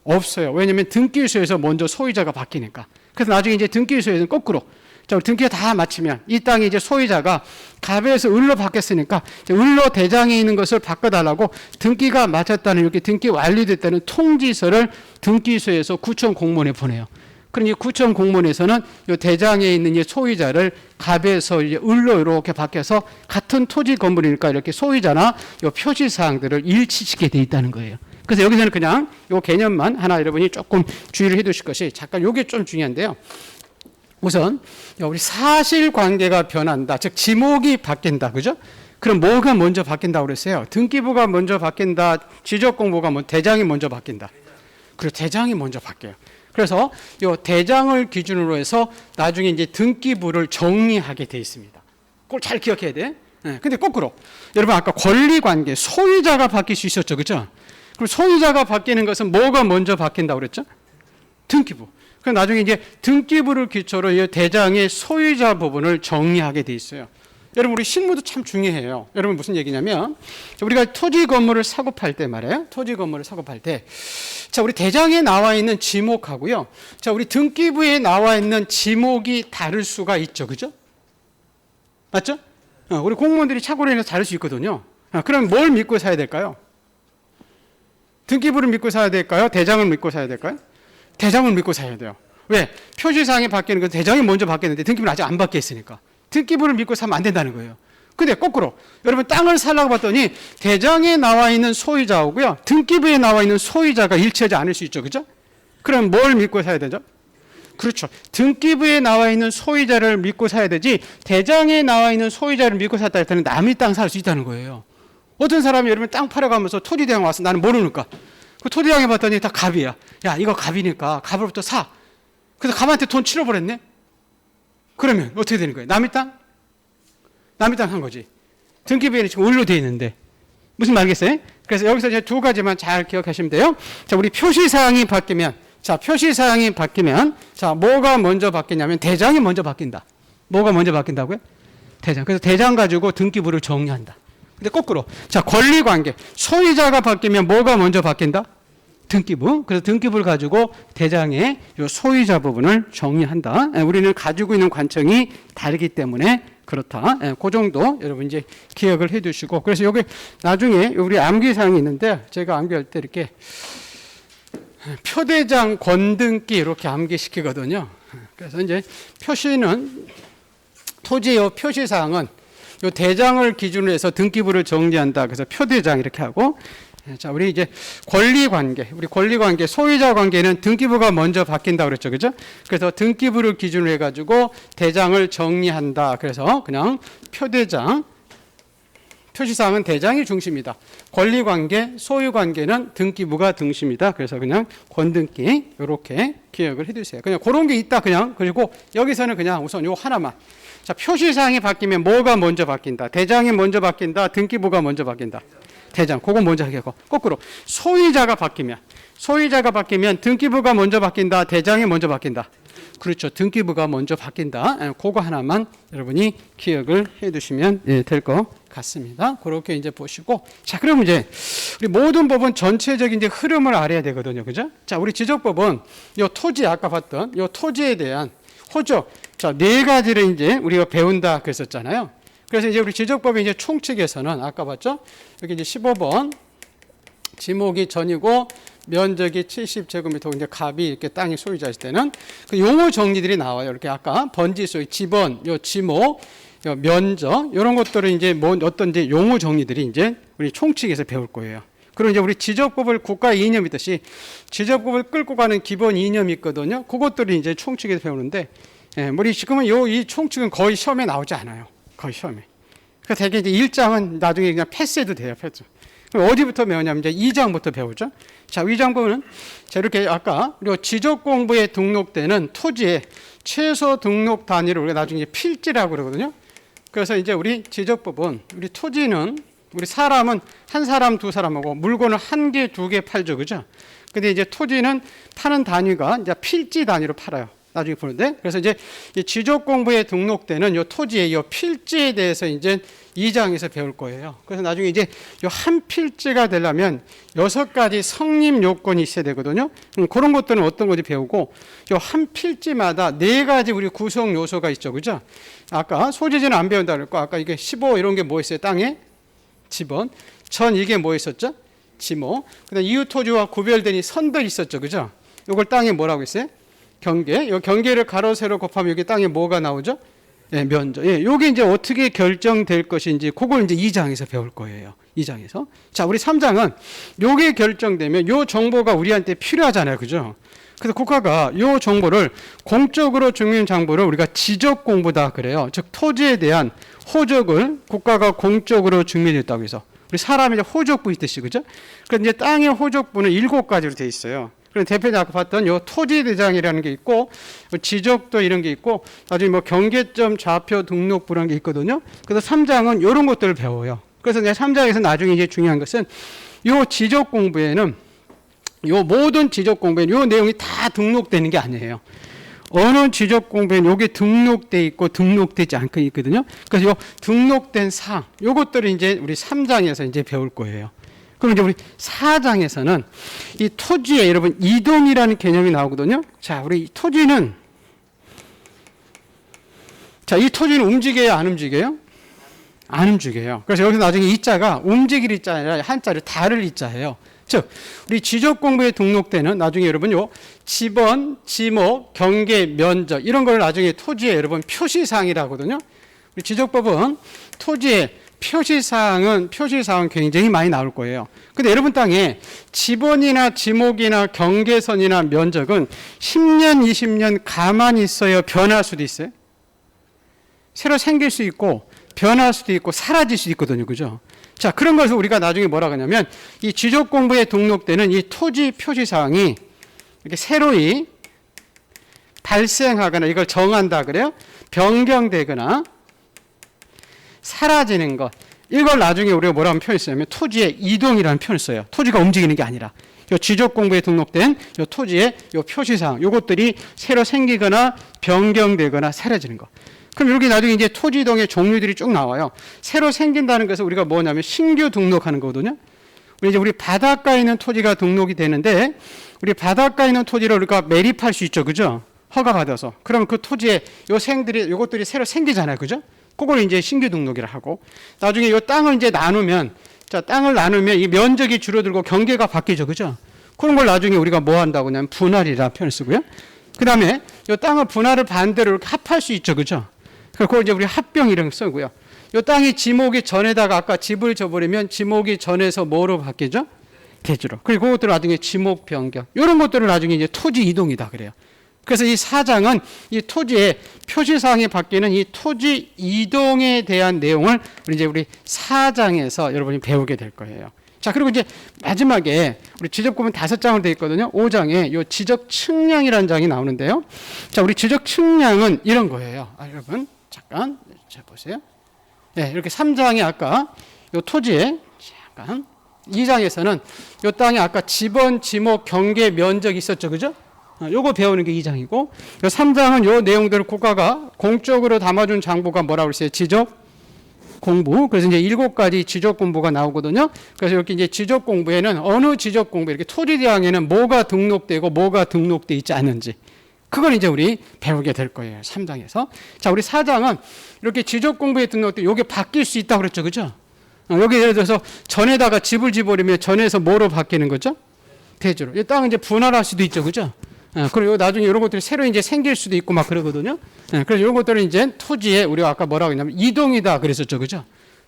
없어요. 왜냐하면 등기소에서 먼저 소유자가 바뀌니까. 그래서 나중에 이제 등기소에서는 거꾸로. 자, 등기가 다 마치면 이 땅이 이제 소유자가 갑에서 을로 바뀌었으니까 을로 대장에 있는 것을 바꿔달라고 등기가 마쳤다는 이렇게 등기 완료됐다는 통지서를 등기소에서 구청 공무원에 보내요. 그럼 이 구청 공무원에서는 이 대장에 있는 이 소유자를 갑에서 이제 을로 이렇게 바뀌어서 같은 토지 건물이니까 이렇게 소유자나 이 표시 사항들을 일치시키게 돼 있다는 거예요. 그래서 여기서는 그냥 이 개념만 하나 여러분이 조금 주의를 해두실 것이 잠깐 이게 좀 중요한데요. 우선 우리 사실관계가 변한다, 즉 지목이 바뀐다, 그죠? 그럼 뭐가 먼저 바뀐다고 그랬어요? 등기부가 먼저 바뀐다, 지적공부가 대장이 먼저 바뀐다. 그리고 대장이 먼저 바뀌어요. 그래서 이 대장을 기준으로 해서 나중에 이제 등기부를 정리하게 돼 있습니다. 그걸 잘 기억해야 돼. 네, 근데 거꾸로 여러분 아까 권리관계 소유자가 바뀔 수 있었죠, 그렇죠? 그럼 소유자가 바뀌는 것은 뭐가 먼저 바뀐다고 그랬죠? 등기부. 그럼 나중에 이제 등기부를 기초로 이 대장의 소유자 부분을 정리하게 돼 있어요. 여러분 우리 실무도 참 중요해요. 여러분 무슨 얘기냐면 우리가 토지 건물을 사고 팔 때 말이에요. 토지 건물을 사고 팔 때 자, 우리 대장에 나와 있는 지목하고요. 자, 우리 등기부에 나와 있는 지목이 다를 수가 있죠. 그죠? 맞죠? 우리 공무원들이 착오로 인해서 다를 수 있거든요. 그럼 뭘 믿고 사야 될까요? 등기부를 믿고 사야 될까요? 대장을 믿고 사야 될까요? 대장을 믿고 사야 돼요. 왜? 표시사항이 바뀌는 건 대장이 먼저 바뀌었는데 등기부는 아직 안 바뀌었으니까. 등기부를 믿고 사면 안 된다는 거예요. 근데 거꾸로 여러분 땅을 살라고 봤더니 대장에 나와 있는 소유자하고요. 등기부에 나와 있는 소유자가 일치하지 않을 수 있죠. 그죠? 그럼 뭘 믿고 사야 되죠? 그렇죠. 등기부에 나와 있는 소유자를 믿고 사야 되지 대장에 나와 있는 소유자를 믿고 샀다 했더니 남의 땅 살 수 있다는 거예요. 어떤 사람이 여러분 땅 팔아가면서 토지대장 와서 나는 모르니까 그 토지대장에 봤더니 다 갑이야. 야 이거 갑이니까 갑으로부터 사. 그래서 갑한테 돈 치러버렸네. 그러면 어떻게 되는 거예요? 남의 땅? 남의 땅 한 거지. 등기부에는 지금 을로 되어 있는데 무슨 말이겠어요? 그래서 여기서 이제 두 가지만 잘 기억하시면 돼요. 자, 우리 표시사항이 바뀌면 자, 뭐가 먼저 바뀌냐면 대장이 먼저 바뀐다. 뭐가 먼저 바뀐다고요? 대장. 그래서 대장 가지고 등기부를 정리한다. 근데 거꾸로 자, 권리관계 소유자가 바뀌면 뭐가 먼저 바뀐다? 등기부. 그래서 등기부를 가지고 대장의 요 소유자 부분을 정리한다. 우리는 가지고 있는 관청이 다르기 때문에 그렇다. 그 정도 여러분 이제 기억을 해 두시고 그래서 여기 나중에 우리 암기사항이 있는데 제가 암기할 때 이렇게 표대장 권등기 이렇게 암기시키거든요. 그래서 이제 표시는 토지의 표시사항은 요 대장을 기준으로 해서 등기부를 정리한다. 그래서 표대장 이렇게 하고 자, 우리 이제 우리 권리관계, 소유자 관계는 등기부가 먼저 바뀐다 그랬죠. 그죠? 그래서 등기부를 기준으로 해가지고 대장을 정리한다. 그래서 그냥 표대장, 표시사항은 대장이 중심이다. 권리관계, 소유관계는 등기부가 등심이다. 그래서 그냥 권등기, 이렇게 기억을 해두세요. 그냥 그런 게 있다. 그냥. 그리고 여기서는 그냥 우선 요 하나만. 자, 표시사항이 바뀌면 뭐가 먼저 바뀐다? 대장이 먼저 바뀐다? 등기부가 먼저 바뀐다? 대장, 그거 먼저 하겠고 거꾸로 소유자가 바뀌면 등기부가 먼저 바뀐다, 대장이 먼저 바뀐다. 그렇죠, 등기부가 먼저 바뀐다. 그거 하나만 여러분이 기억을 해두시면 될 것 같습니다. 그렇게 이제 보시고 자, 그럼 이제 우리 모든 법은 전체적인 이제 흐름을 알아야 되거든요, 그죠? 자, 우리 지적법은 요 토지 아까 봤던 요 토지에 대한 호조 자, 네 가지를 이제 우리가 배운다 그랬었잖아요. 그래서 이제 우리 지적법의 이제 총칙에서는 아까 봤죠? 여기 이제 15번 지목이 전이고 면적이 70제곱미터 이제 갑이 이렇게 땅이 소유자일 때는 그 용어 정리들이 나와요. 이렇게 아까 번지 소유, 지번, 요 지목, 요 면적 이런 것들은 이제 뭐 어떤 이제 용어 정리들이 이제 우리 총칙에서 배울 거예요. 그리고 이제 우리 지적법을 국가 이념이 있듯이 지적법을 끌고 가는 기본 이념이 있거든요. 그것들이 이제 총칙에서 배우는데 우리 지금은 이 총칙은 거의 시험에 나오지 않아요. 거의 시험에. 그러니까 대개 이제 1장은 나중에 그냥 패스해도 돼요, 패스. 그럼 어디부터 배우냐면 이제 2장부터 배우죠. 자, 2장부는 자, 이렇게 아까 우리 지적 공부에 등록되는 토지의 최소 등록 단위를 우리가 나중에 필지라고 그러거든요. 그래서 이제 우리 지적법은 우리 토지는 우리 사람은 한 사람, 두 사람하고 물건을 한 개, 두 개 팔죠, 그죠? 근데 이제 토지는 파는 단위가 이제 필지 단위로 팔아요. 나중에 보는데 그래서 이제 지적 공부에 등록되는 요 토지의 요 필지에 대해서 이제 2장에서 배울 거예요. 그래서 나중에 이제 요 한 필지가 되려면 6가지 성립 요건이 있어야 되거든요. 그런 것들은 어떤 건지 배우고 요 한 필지마다 4가지 우리 구성 요소가 있죠, 그죠? 아까 소재지는 안 배운다 그랬고 아까 이게 15 이런 게 뭐 있어요? 땅에 지번, 전 이게 뭐 있었죠? 지목. 그다음 이웃 토지와 구별된 이 선들 있었죠, 그죠? 요걸 땅에 뭐라고 했어요? 경계. 요 경계를 가로 세로 곱하면 여기 땅에 뭐가 나오죠? 예, 면적. 예, 요게 이제 어떻게 결정될 것인지 그걸 이제 2장에서 배울 거예요. 2장에서. 자, 우리 3장은 요게 결정되면 요 정보가 우리한테 필요하잖아요. 그죠? 그래서 국가가 이 정보를 공적으로 중요한 정보를 우리가 지적공부다 그래요. 즉 토지에 대한 호적을 국가가 공적으로 증명했다고 해서 우리 사람이 이제 호적부 있듯이 그죠? 그래서 이제 땅의 호적부는 7가지로 돼 있어요. 그래서 대표님 아까 봤던 요 토지대장이라는 게 있고 지적도 이런 게 있고 나중에 뭐 경계점 좌표 등록부라는 게 있거든요. 그래서 3장은 이런 것들을 배워요. 그래서 이제 3장에서 나중에 이제 중요한 것은 요 지적 공부에는 요 모든 지적 공부에는 요 내용이 다 등록되는 게 아니에요. 어느 지적 공부에는 요게 등록돼 있고 등록되지 않고 있거든요. 그래서 요 등록된 사항 요것들을 이제 우리 3장에서 이제 배울 거예요. 그럼 이제 우리 4장에서는 이 토지에 여러분 이동이라는 개념이 나오거든요. 자, 우리 토지는 이 토지는 움직여요, 안 움직여요? 안 움직여요. 그래서 여기서 나중에 이자가 움직일 이자 아니라 한자를 다를 이자예요. 즉, 우리 지적 공부에 등록되는 나중에 여러분 요 지번, 지목, 경계, 면적 이런 걸 나중에 토지에 여러분 표시사항이라고 하거든요. 우리 지적법은 토지에 표시사항은 굉장히 많이 나올 거예요. 근데 여러분 땅에 지번이나 지목이나 경계선이나 면적은 10년, 20년 가만히 있어야 변할 수도 있어요. 새로 생길 수 있고 변할 수도 있고 사라질 수도 있거든요. 그죠? 자, 그런 것을 우리가 나중에 뭐라고 하냐면 이 지적 공부에 등록되는 이 토지 표시사항이 이렇게 새로이 발생하거나 이걸 정한다 그래요. 변경되거나 사라지는 것. 이걸 나중에 우리가 뭐라고 표현했냐면 토지의 이동이라는 표현을 써요. 토지가 움직이는 게 아니라. 요 지적 공부에 등록된 요 토지의 요 표시사항, 요것들이 새로 생기거나 변경되거나 사라지는 것. 그럼 여기 나중에 이제 토지 이동의 종류들이 쭉 나와요. 새로 생긴다는 것은 우리가 뭐냐면 신규 등록하는 거거든요. 우리 바닷가에 있는 토지가 등록이 되는데 우리 바닷가에 있는 토지를 우리가 매립할 수 있죠. 그죠? 허가 받아서. 그러면 그 토지에 요것들이 새로 생기잖아요. 그죠? 그걸 이제 신규 등록이라 하고 나중에 이 땅을 이제 나누면 땅을 나누면 이 면적이 줄어들고 경계가 바뀌죠. 그죠? 그런 걸 나중에 우리가 뭐 한다고 하냐면 분할이라 표현을 쓰고요. 그다음에 이 땅을 분할을 반대로 이렇게 합할 수 있죠. 그죠? 그걸 이제 우리 합병 이런 거 쓰고요. 이 땅이 지목이 전에다가 아까 집을 져버리면 지목이 전에서 뭐로 바뀌죠? 대지로. 그리고 그것들 나중에 지목 변경. 이런 것들을 나중에 이제 토지 이동이다 그래요. 그래서 이 4장은 이 토지의 표시사항이 바뀌는 이 토지 이동에 대한 내용을 우리 4장에서 여러분이 배우게 될 거예요. 자, 그리고 이제 마지막에 우리 지적구문 5장으로 되어 있거든요. 5장에 이 지적 측량이라는 장이 나오는데요. 자, 우리 지적 측량은 이런 거예요. 여러분, 잠깐, 자, 보세요. 네, 이렇게 3장에 아까 이 토지에 잠깐 2장에서는 이 땅에 아까 지번, 지목, 경계, 면적 있었죠. 그죠? 요거 배우는 게 2장이고, 요 3장은 요 내용들을 국가가 공적으로 담아준 장부가 뭐라고 그랬어요? 지적 공부. 그래서 이제 7가지 지적 공부가 나오거든요. 그래서 이렇게 이제 지적 공부에는 어느 지적 공부, 이렇게 토지대항에는 뭐가 등록되고 뭐가 등록돼 있지 않은지. 그걸 이제 우리 배우게 될 거예요. 3장에서. 자, 우리 4장은 이렇게 지적 공부에 등록돼 요게 바뀔 수 있다고 그랬죠. 그죠? 여기 예를 들어서 전에다가 집을 지버리면 전에서 뭐로 바뀌는 거죠? 대지로. 이 땅은 이제 분할할 수도 있죠. 그죠? 그리고 나중에 이런 것들이 새로 이제 생길 수도 있고 막 그러거든요. 그래서 이런 것들은 이제 토지에 우리가 아까 뭐라고 했냐면 이동이다 그랬었죠. 그죠?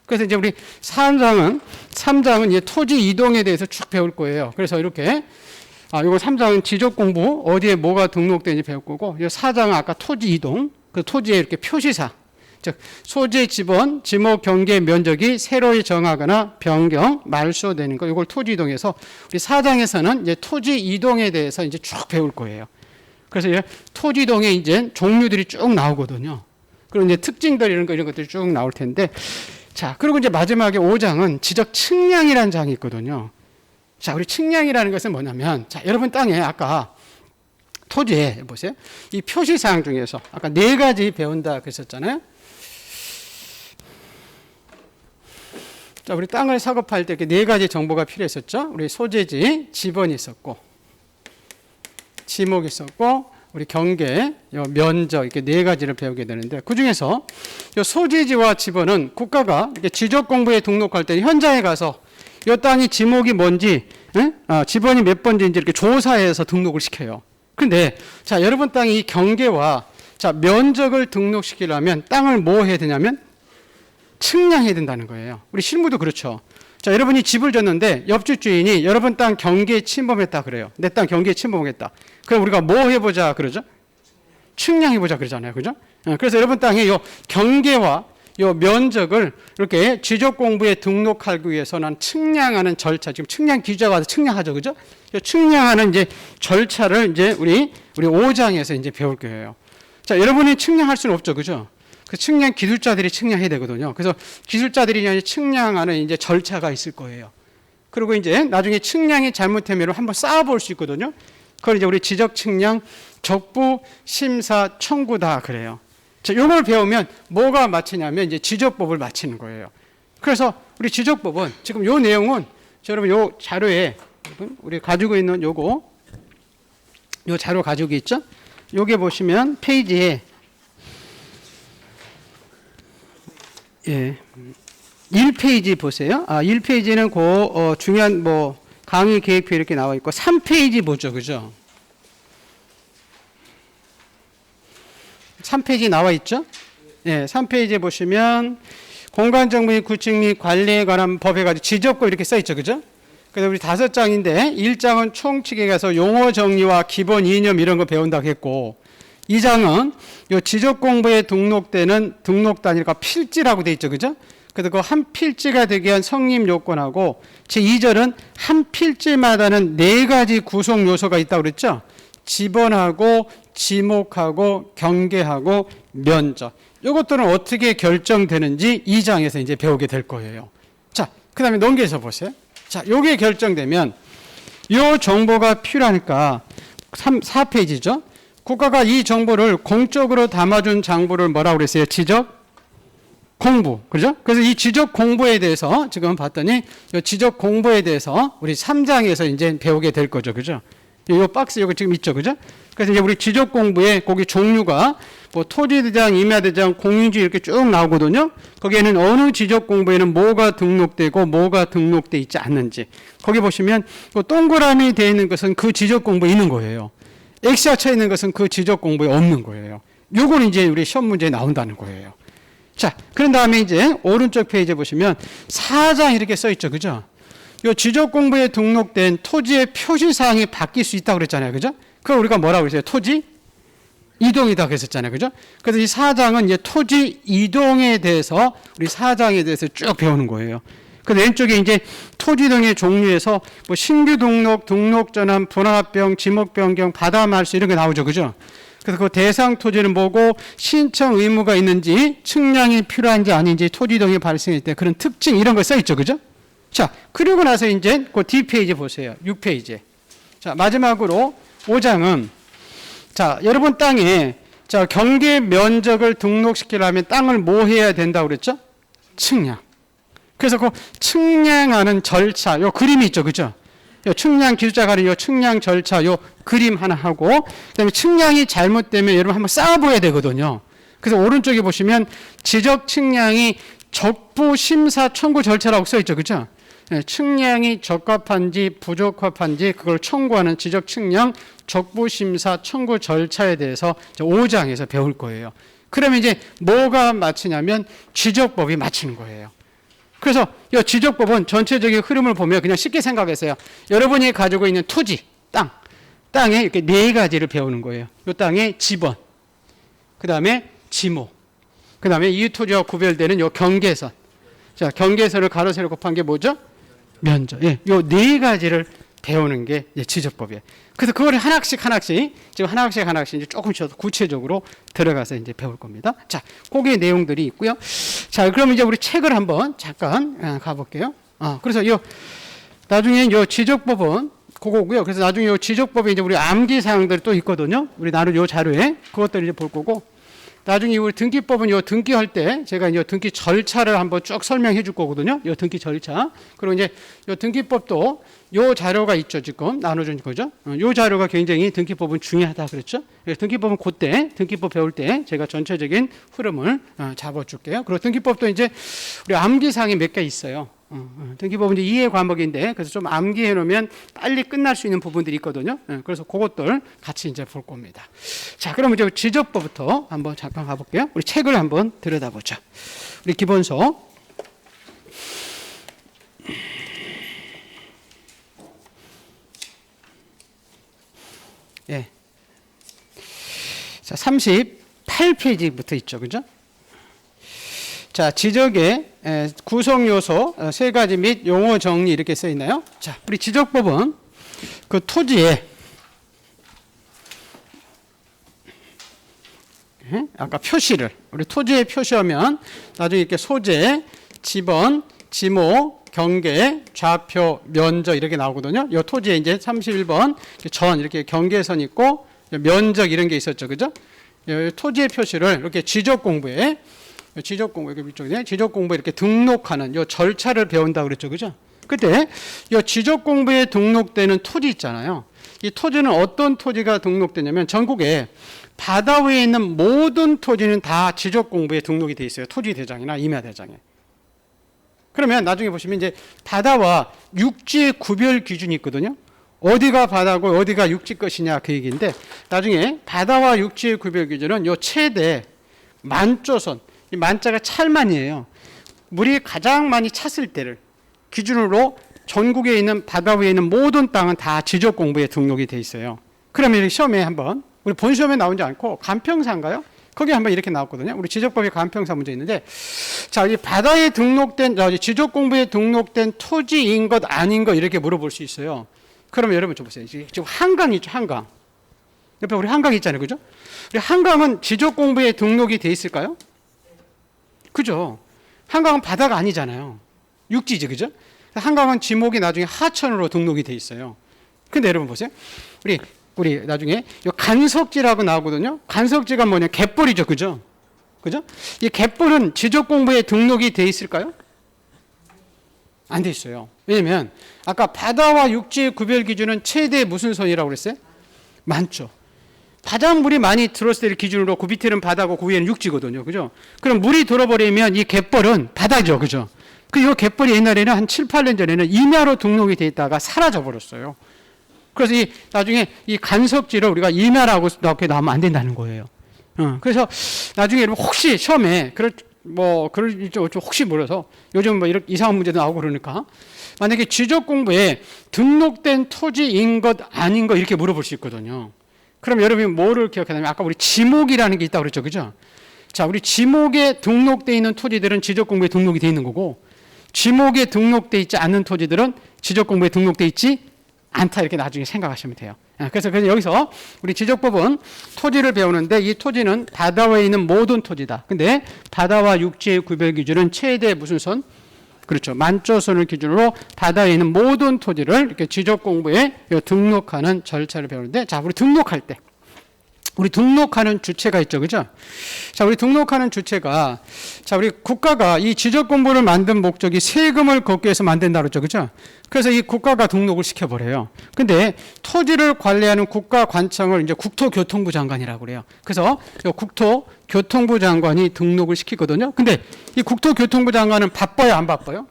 그래서 이제 우리 3장은 이제 토지 이동에 대해서 쭉 배울 거예요. 그래서 이렇게 이거 3장은 지적 공부 어디에 뭐가 등록되는지 배울 거고, 이 4장은 아까 토지 이동, 그 토지의 이렇게 표시사, 즉 소재 지번, 지목, 경계, 면적이 새로이 정하거나 변경, 말소되는 거, 이걸 토지 이동해서 우리 4장에서는 이제 토지 이동에 대해서 이제 쭉 배울 거예요. 그래서 이제 토지 이동의 이제 종류들이 쭉 나오거든요. 그리고 이제 특징들 이런 것들이 쭉 나올 텐데, 자, 그리고 이제 마지막에 5장은 지적 측량이라는 장이 있거든요. 자, 우리 측량이라는 것은 뭐냐면, 자, 여러분 땅에 아까 토지에 보세요. 이 표시사항 중에서 아까 4가지 배운다 그랬었잖아요. 자, 우리 땅을 사업할 때 이렇게 4가지 정보가 필요했었죠. 우리 소재지, 지번이 있었고, 지목이 있었고, 우리 경계, 면적 이렇게 4가지를 배우게 되는데, 그 중에서 소재지와 지번은 국가가 이렇게 지적 공부에 등록할 때 현장에 가서 이 땅이 지목이 뭔지, 지번이 몇 번지인지 이렇게 조사해서 등록을 시켜요. 근데 자, 여러분 땅이 경계와 자, 면적을 등록시키려면 땅을 뭐 해야 되냐면 측량해야 된다는 거예요. 우리 실무도 그렇죠. 자, 여러분이 집을 줬는데 옆집 주인이 여러분 땅 경계에 침범했다 그래요. 내 땅 경계에 침범했다. 그럼 우리가 뭐 해보자 그러죠? 측량해보자 그러잖아요. 그죠? 그래서 여러분 땅에 요 경계와 요 면적을 이렇게 지적공부에 등록하기 위해서는 측량하는 절차, 지금 측량 기자가 와서 측량하죠. 그죠? 측량하는 이제 절차를 이제 우리 5장에서 이제 배울 거예요. 자, 여러분이 측량할 수는 없죠. 그죠? 그 측량 기술자들이 측량해야 되거든요. 그래서 기술자들이 이제 측량하는 이제 절차가 있을 거예요. 그리고 이제 나중에 측량이 잘못되면 한번 쌓아볼 수 있거든요. 그걸 이제 우리 지적 측량 적부 심사 청구다 그래요. 자, 요걸 배우면 뭐가 맞히냐면 이제 지적법을 맞히는 거예요. 그래서 우리 지적법은 지금 요 내용은 여러분 요 자료에 우리 가지고 있는 요 자료 가지고 있죠? 요게 보시면 페이지에 1페이지 보세요. 1페이지는 중요한 강의 계획표 이렇게 나와 있고 3페이지 보죠. 그죠? 3페이지 나와 있죠? 3페이지에 보시면 공간정보의 구축 및 관리에 관한 법에 가지고 지적법 이렇게 써 있죠. 그죠? 그래서 우리 5장인데 1장은 총칙에 가서 용어 정리와 기본 이념 이런 거 배운다고 했고 2장은 요 지적 공부에 등록되는 등록 단위가 필지라고 돼 있죠. 그죠? 그래서 그 한 필지가 되기 위한 성립 요건하고 제2절은 한 필지마다는 4가지 구성 요소가 있다고 그랬죠. 지번하고 지목하고 경계하고 면적. 이것들은 어떻게 결정되는지 2장에서 이제 배우게 될 거예요. 자, 그다음에 넘겨서 보세요. 자, 요게 결정되면 요 정보가 필요하니까 4페이지죠. 국가가 이 정보를 공적으로 담아준 장부를 뭐라고 그랬어요? 지적 공부. 그죠? 그래서 이 지적 공부에 대해서 지금 봤더니 이 지적 공부에 대해서 우리 3장에서 이제 배우게 될 거죠. 그죠? 이 박스 여기 지금 있죠. 그죠? 그래서 이제 우리 지적 공부에 거기 종류가 토지대장, 임야대장, 공유지 이렇게 쭉 나오거든요. 거기에는 어느 지적 공부에는 뭐가 등록되고 뭐가 등록돼 있지 않는지. 거기 보시면 동그라미 되어 있는 것은 그 지적 공부에 있는 거예요. X가 쳐 있는 것은 그 지적 공부에 없는 거예요. 요걸 이제 우리 시험 문제에 나온다는 거예요. 자, 그런 다음에 이제 오른쪽 페이지에 보시면 4장 이렇게 써 있죠. 그죠? 요 지적 공부에 등록된 토지의 표시 사항이 바뀔 수 있다고 그랬잖아요. 그죠? 그걸 우리가 뭐라고 그랬어요? 토지 이동이다 그랬었잖아요. 그죠? 그래서 이 4장은 이제 토지 이동에 대해서 우리 4장에 대해서 쭉 배우는 거예요. 그 왼쪽에 이제 토지 등의 종류에서 신규 등록, 등록 전환, 분할합병, 지목 변경, 바다 말소 이런 게 나오죠. 그죠? 그래서 그 대상 토지는 뭐고 신청 의무가 있는지 측량이 필요한지 아닌지 토지 등이 발생할 때 그런 특징 이런 거 써 있죠. 그죠? 자, 그리고 나서 이제 그 D페이지 보세요. 6페이지. 자, 마지막으로 5장은 자, 여러분 땅에 자, 경계 면적을 등록시키려면 땅을 뭐 해야 된다고 그랬죠? 측량. 그래서 그 측량하는 절차, 요 그림이 있죠. 그죠? 요 측량 기술자가 하는 요 측량 절차, 요 그림 하나 하고, 그 다음에 측량이 잘못되면 여러분 한번 쌓아봐야 되거든요. 그래서 오른쪽에 보시면 지적 측량이 적부 심사 청구 절차라고 써 있죠. 그죠? 네, 측량이 적합한지 부적합한지 그걸 청구하는 지적 측량 적부 심사 청구 절차에 대해서 5장에서 배울 거예요. 그러면 이제 뭐가 맞히냐면 지적법이 맞히는 거예요. 그래서 이 지적법은 전체적인 흐름을 보면 그냥 쉽게 생각했어요. 여러분이 가지고 있는 토지, 땅에 이렇게 4가지를 배우는 거예요. 이 땅의 지번, 그 다음에 지목, 그 다음에 이 토지와 구별되는 이 경계선. 자, 경계선을 가로 세로 곱한 게 뭐죠? 면적. 예, 이 4가지를 배우는 게 지적법이에요. 그래서 그걸 하나씩 지금 하나씩 이제 조금씩 더 구체적으로 들어가서 이제 배울 겁니다. 자, 거기에 내용들이 있고요. 자, 그럼 이제 우리 책을 한번 잠깐 가볼게요. 그래서 나중에 이 지적법은 그거고요. 그래서 나중에 이 지적법에 이제 우리 암기 사항들이 또 있거든요. 우리 나는 이 자료에 그것들을 이제 볼 거고. 나중에 우리 등기법은 요 등기할 때 제가 이제 등기 절차를 한번 쭉 설명해 줄 거거든요. 요 등기 절차. 그리고 이제 요 등기법도 요 자료가 있죠. 지금 나눠준 거죠. 요 자료가 굉장히 등기법은 중요하다 그랬죠. 등기법은 그때 등기법 배울 때 제가 전체적인 흐름을 잡아줄게요. 그리고 등기법도 이제 우리 암기사항이 몇 개 있어요. 등기법은 이제 이해 과목인데 그래서 좀 암기해 놓으면 빨리 끝날 수 있는 부분들이 있거든요. 그래서 그것들 같이 이제 볼 겁니다. 자, 그럼 이제 지적법부터 한번 잠깐 가볼게요. 우리 책을 한번 들여다보죠. 우리 기본서. 예. 자, 38페이지부터 있죠. 그죠? 자, 지적의 구성 요소 세 가지 및 용어 정리 이렇게 써 있나요? 자, 우리 지적법은 그 토지에 아까 표시를 우리 토지에 표시하면 나중에 이렇게 소재, 지번, 지목, 경계, 좌표, 면적 이렇게 나오거든요. 이 토지에 이제 31번 전 이렇게 경계선 있고 면적 이런 게 있었죠. 그죠? 토지의 표시를 이렇게 지적 공부에 위쪽에 지적 공부에 이렇게 등록하는 이 절차를 배운다 그랬죠. 그죠? 그때 이 지적 공부에 등록되는 토지 있잖아요. 이 토지는 어떤 토지가 등록되냐면 전국에 바다 위에 있는 모든 토지는 다 지적 공부에 등록이 돼 있어요. 토지 대장이나 임야 대장에. 그러면 나중에 보시면 이제 바다와 육지의 구별 기준이 있거든요. 어디가 바다고 어디가 육지 것이냐 그 얘기인데 나중에 바다와 육지의 구별 기준은 요 최대 만조선, 이 만자가 찰만이에요. 물이 가장 많이 찼을 때를 기준으로 전국에 있는 바다 위에 있는 모든 땅은 다 지적 공부에 등록이 돼 있어요. 그러면 이렇게 시험에 한번 우리 본 시험에 나오지 않고 간평사인가요? 거기 한번 이렇게 나왔거든요. 우리 지적법에 간평사 문제 있는데, 자, 이 바다에 등록된 지적 공부에 등록된 토지인 것 아닌 것 이렇게 물어볼 수 있어요. 그러면 여러분 좀 보세요. 지금 한강 있죠, 한강. 옆에 우리 한강 있잖아요, 그죠? 우리 한강은 지적 공부에 등록이 돼 있을까요? 그죠? 한강은 바다가 아니잖아요. 육지지, 그죠? 한강은 지목이 나중에 하천으로 등록이 돼 있어요. 근데 여러분 보세요. 우리 나중에 이 간석지라고 나오거든요. 간석지가 뭐냐? 갯벌이죠, 그죠? 그죠? 이 갯벌은 지적 공부에 등록이 돼 있을까요? 안 돼 있어요. 왜냐면 아까 바다와 육지의 구별 기준은 최대 무슨 선이라고 그랬어요? 많죠. 가장 물이 많이 들었을 때를 기준으로 그 밑에는 바다고 그 위에는 육지거든요. 그죠? 그럼 물이 들어버리면 이 갯벌은 바다죠. 그죠? 이 갯벌이 옛날에는 한 7, 8년 전에는 임야로 등록이 돼 있다가 사라져 버렸어요. 그래서 나중에 이 간석지를 우리가 임야라고 이렇게 나오면 안 된다는 거예요. 그래서 나중에 여러분 혹시 시험에 혹시 몰라서 요즘 뭐 이렇게 이상한 문제도 나오고 그러니까 만약에 지적 공부에 등록된 토지인 것 아닌 것 이렇게 물어볼 수 있거든요. 그럼 여러분이 뭐를 기억하냐면 아까 우리 지목이라는 게 있다고 그랬죠. 그죠? 자, 우리 지목에 등록되어 있는 토지들은 지적 공부에 등록이 되어 있는 거고 지목에 등록되어 있지 않는 토지들은 지적 공부에 등록되어 있지 않다 이렇게 나중에 생각하시면 돼요. 그래서 여기서 우리 지적법은 토지를 배우는데 이 토지는 바다 위에 있는 모든 토지다. 근데 바다와 육지의 구별 기준은 최대 무슨 선? 그렇죠. 만조선을 기준으로 바다에 있는 모든 토지를 이렇게 지적 공부에 등록하는 절차를 배우는데 자, 우리 등록할 때 우리 등록하는 주체가 있죠. 그죠? 자, 우리 등록하는 주체가 자, 우리 국가가 이 지적 공부를 만든 목적이 세금을 걷기 위해서 만든다고 그랬죠. 그죠? 그래서 이 국가가 등록을 시켜버려요. 근데 토지를 관리하는 국가관청을 이제 국토교통부 장관이라고 그래요. 그래서 국토교통부 장관이 등록을 시키거든요. 근데 이 국토교통부 장관은 바빠요, 안 바빠요?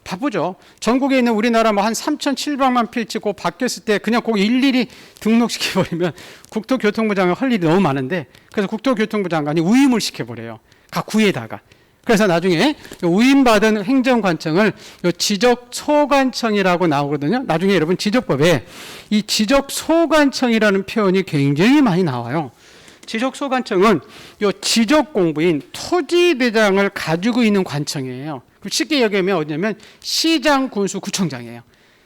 바쁘죠. 전국에 있는 우리나라 뭐 한 3,700만 필지 고 바뀌었을 때 그냥 꼭 일일이 등록시켜버리면 국토교통부 장관 할 일이 너무 많은데 그래서 국토교통부 장관이 위임을 시켜버려요. 각 구에다가. 그래서 나중에 위임받은 행정관청을 지적소관청이라고 나오거든요. 나중에 여러분 지적법에 이 지적소관청이라는 표현이 굉장히 많이 나와요. 지적소관청은 요 지적공부인 토지대장을 가지고 있는 관청이에요. 쉽게 얘기하면 어디냐면 시장, 군수, 구청장이에요.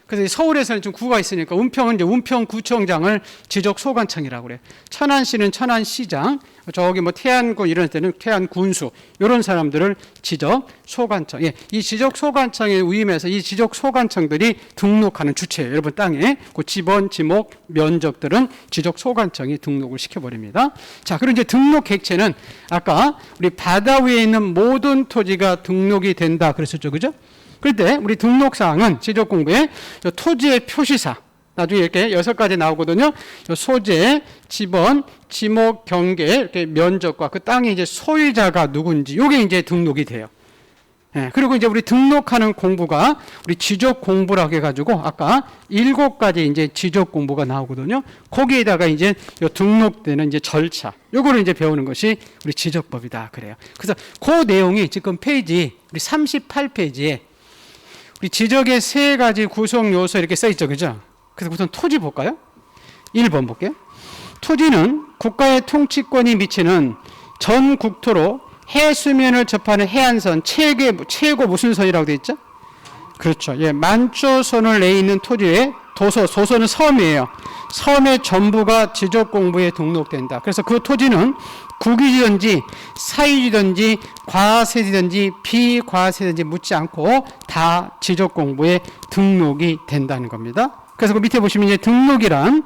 그래서 서울에서는 좀 구가 있으니까 은평은 이제 은평구청장을 지적소관청이라고 그래요. 천안시는 천안시장, 저기 뭐 태안군 이런 데는 태안군수 이런 사람들을 지적소관청. 예, 이 지적소관청에 위임해서 이 지적소관청들이 등록하는 주체예요. 여러분 땅에 그 지번, 지목, 면적들은 지적소관청이 등록을 시켜버립니다. 자, 그리고 이제 등록 객체는 아까 우리 바다 위에 있는 모든 토지가 등록이 된다 그랬었죠, 그죠? 그럴 때 우리 등록사항은 지적공부에 토지의 표시사 나중에 이렇게 6가지 나오거든요. 소재, 지번, 지목, 경계 이렇게 면적과 그 땅의 이제 소유자가 누군지 이게 이제 등록이 돼요. 예, 그리고 이제 우리 등록하는 공부가 우리 지적 공부라고 해가지고 아까 7가지 이제 지적 공부가 나오거든요. 거기에다가 이제 요 등록되는 이제 절차, 요거를 이제 배우는 것이 우리 지적법이다 그래요. 그래서 그 내용이 지금 페이지 우리 38페이지에 우리 지적의 3가지 구성 요소 이렇게 써 있죠, 그죠? 그래서 우선 토지 볼까요? 1번 볼게요. 토지는 국가의 통치권이 미치는 전 국토로 해수면을 접하는 해안선 최고 무슨 선이라고 되어 있죠? 그렇죠. 예, 만초선을 내 있는 토지에 소선은 섬이에요. 섬의 전부가 지적공부에 등록된다. 그래서 그 토지는 국유지든지 사유지든지 과세지든지 비과세지든지 묻지 않고 다 지적공부에 등록이 된다는 겁니다. 그래서 그 밑에 보시면 이제 등록이란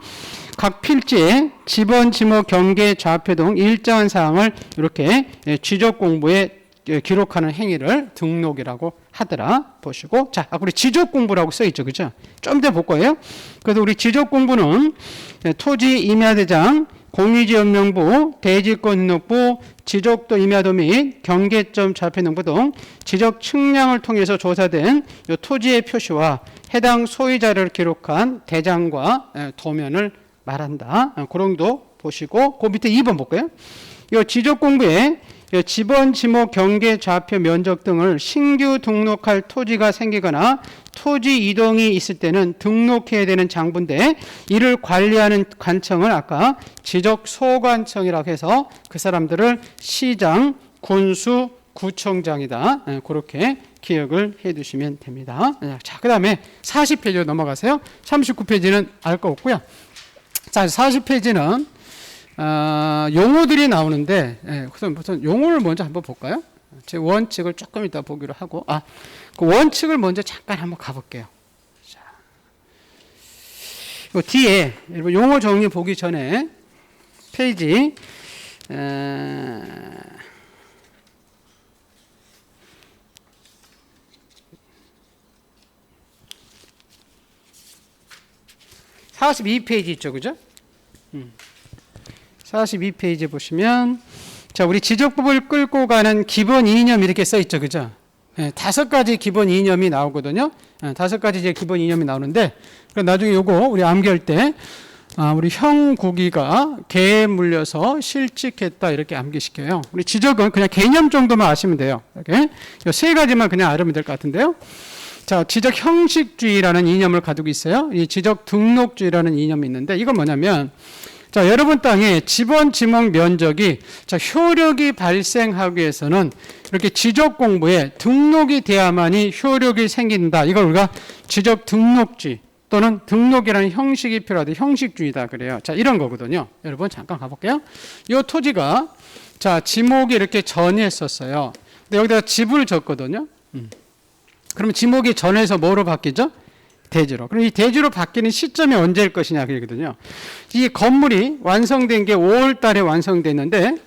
각 필지의 지번, 지목, 경계, 좌표 등 일정한 사항을 이렇게 지적공부에 기록하는 행위를 등록이라고 하더라 보시고, 자, 우리 지적공부라고 써있죠, 그죠? 좀 더 볼 거예요. 그래서 우리 지적공부는 토지 임야대장, 공유지연명부, 대지권등록부, 지적도 임야도 및 경계점 좌표등부 등 지적 측량을 통해서 조사된 이 토지의 표시와 해당 소유자를 기록한 대장과 도면을 말한다. 그런 것도 보시고, 그 밑에 2번 볼까요? 이 지적공부에 지번, 지목, 경계, 좌표, 면적 등을 신규 등록할 토지가 생기거나 토지 이동이 있을 때는 등록해야 되는 장부인데, 이를 관리하는 관청을 아까 지적소관청이라고 해서 그 사람들을 시장, 군수, 구청장이다. 그렇게 기억을 해 두시면 됩니다. 자, 그 다음에 40페이지로 넘어가세요. 39페이지는 알 거 없고요. 자, 40페이지는 용어들이 나오는데, 우선 용어를 먼저 한번 볼까요? 제 원칙을 조금 이따 보기로 하고, 그 원칙을 먼저 잠깐 한번 가볼게요. 자, 이 뒤에 여러분 용어 정리 보기 전에 페이지 42페이지 있죠, 그죠? 42페이지 보시면, 자, 우리 지적법을 끌고 가는 기본 이념 이렇게 써 있죠, 그죠? 5가지 기본 이념이 나오거든요. 5가지 이제 기본 이념이 나오는데, 나중에 요거 우리 암기할 때, 우리 형국이가 개에 물려서 실직했다 이렇게 암기시켜요. 우리 지적은 그냥 개념 정도만 아시면 돼요. 이렇게 요 3가지만 그냥 알으면 될 것 같은데요. 자, 지적 형식주의라는 이념을 가지고 있어요. 이 지적 등록주의라는 이념이 있는데, 이건 뭐냐면, 자, 여러분 땅에 지번, 지목 면적이 효력이 발생하기 위해서는 이렇게 지적 공부에 등록이 돼야만이 효력이 생긴다. 이걸 우리가 지적 등록주의 또는 등록이라는 형식이 필요하다. 형식주의다 그래요. 자, 이런 거거든요. 여러분 잠깐 가볼게요. 이 토지가 자, 지목이 이렇게 전했었어요. 근데 여기다가 집을 졌거든요. 그러면 지목이 전해서 뭐로 바뀌죠? 대지로. 그럼 이 대지로 바뀌는 시점이 언제일 것이냐 그러거든요. 이 건물이 완성된 게 5월 달에 완성됐는데,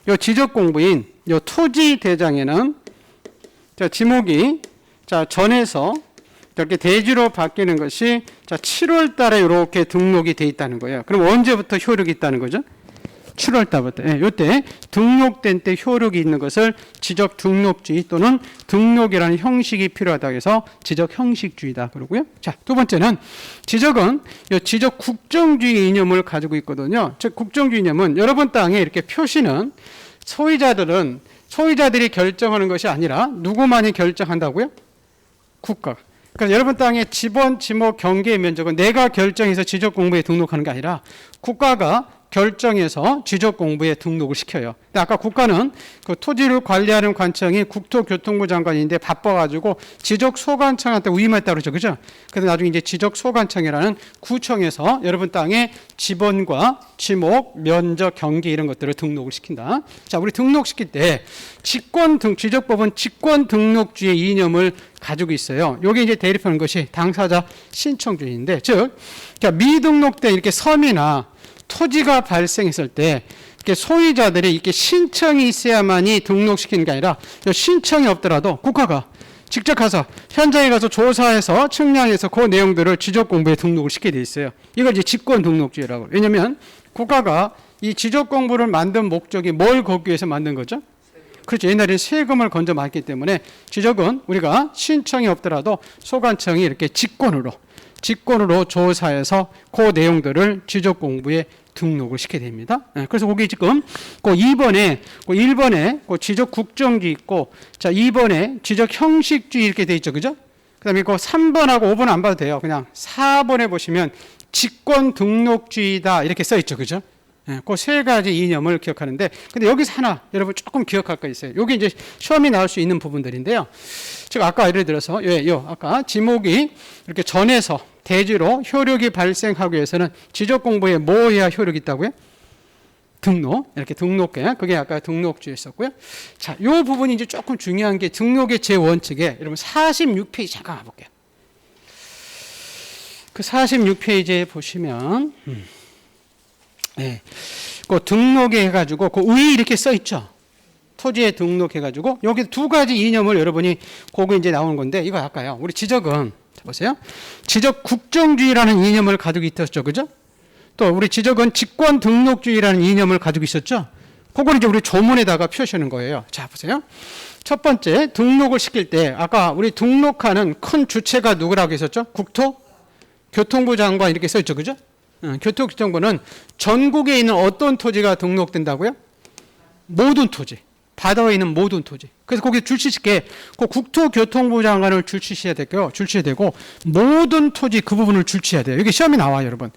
이 지적 공부인 이 토지 대장에는 자, 지목이 자, 전해서 이렇게 대지로 바뀌는 것이 자, 7월 달에 이렇게 등록이 돼 있다는 거예요. 그럼 언제부터 효력이 있다는 거죠? 7월 달부터. 이때 등록된 때 효력이 있는 것을 지적 등록주의 또는 등록이라는 형식이 필요하다고 해서 지적 형식주의다 그러고요. 자, 두 번째는 지적은 지적 국정주의 이념을 가지고 있거든요. 즉 국정주의 이념은 여러분 땅에 이렇게 표시는 소유자들이 결정하는 것이 아니라 누구만이 결정한다고요? 국가. 그래서 여러분 땅의 지번, 지목, 경계 면적은 내가 결정해서 지적 공부에 등록하는 게 아니라 국가가 결정해서 지적 공부에 등록을 시켜요. 근데 아까 국가는 그 토지를 관리하는 관청이 국토교통부 장관인데 바빠가지고 지적소관청한테 위임했다고 그러죠, 그죠? 그래서 나중에 이제 지적소관청이라는 구청에서 여러분 땅에 지번과 지목, 면적, 경계 이런 것들을 등록을 시킨다. 자, 우리 등록시킬 때 지적법은 직권 등록주의 이념을 가지고 있어요. 요게 이제 대립하는 것이 당사자 신청주의인데, 즉, 미등록된 이렇게 섬이나 토지가 발생했을 때 이렇게 소유자들이 이렇게 신청이 있어야만이 등록시키는 게 아니라 신청이 없더라도 국가가 직접 가서 현장에 가서 조사해서 측량해서 그 내용들을 지적 공부에 등록을 시키게 돼 있어요. 이걸 이제 직권 등록주의라고. 왜냐하면 국가가 이 지적 공부를 만든 목적이 뭘 걷기 위해서 만든 거죠? 그렇죠. 옛날에 세금을 건져 맞기 때문에 지적은 우리가 신청이 없더라도 소관청이 이렇게 직권으로 조사해서 그 내용들을 지적 공부에 등록을 시키게 됩니다. 그래서 거기 지금 그 2번에, 그 1번에 그 지적 국정주의 있고, 자, 2번에 지적 형식주의 이렇게 돼 있죠. 그죠? 그 다음에 그 3번하고 5번 안 봐도 돼요. 그냥 4번에 보시면 직권 등록주의다 이렇게 써 있죠, 그죠? 예, 그 세 가지 이념을 기억하는데, 근데 여기서 하나 여러분 조금 기억할 거 있어요. 여기 이제 시험이 나올 수 있는 부분들인데요. 제가 아까 예를 들어서 아까 지목이 이렇게 전에서 대지로 효력이 발생하기 위해서는 지적 공부에 뭐 해야 효력이 있다고요? 등록, 이렇게 등록해. 그게 아까 등록주의였었고요. 자, 이 부분이 이제 조금 중요한 게 등록의 제1칙에 여러분 46페이지 잠깐 가볼게요. 그 46페이지에 보시면 네. 그 등록에 해가지고 그 위에 이렇게 써 있죠. 토지에 등록해가지고 여기 두 가지 이념을 여러분이 거기 이제 나오는 건데 이거 할까요? 우리 지적은 보세요. 지적 국정주의라는 이념을 가지고 있었죠, 그죠? 또 우리 지적은 직권 등록주의라는 이념을 가지고 있었죠. 그걸 이제 우리 조문에다가 표시하는 거예요. 자, 보세요. 첫 번째 등록을 시킬 때 아까 우리 등록하는 큰 주체가 누구라고 했었죠? 국토교통부 장관 이렇게 써 있죠, 그죠? 교통정보는 전국에 있는 어떤 토지가 등록된다고요? 모든 토지. 바다에 있는 모든 토지. 그래서 거기 줄치시게 그 국토교통부 장관을 줄치셔야 되고요. 줄치해야 되고 모든 토지 그 부분을 줄치해야 돼요. 이게 시험이 나와요, 여러분.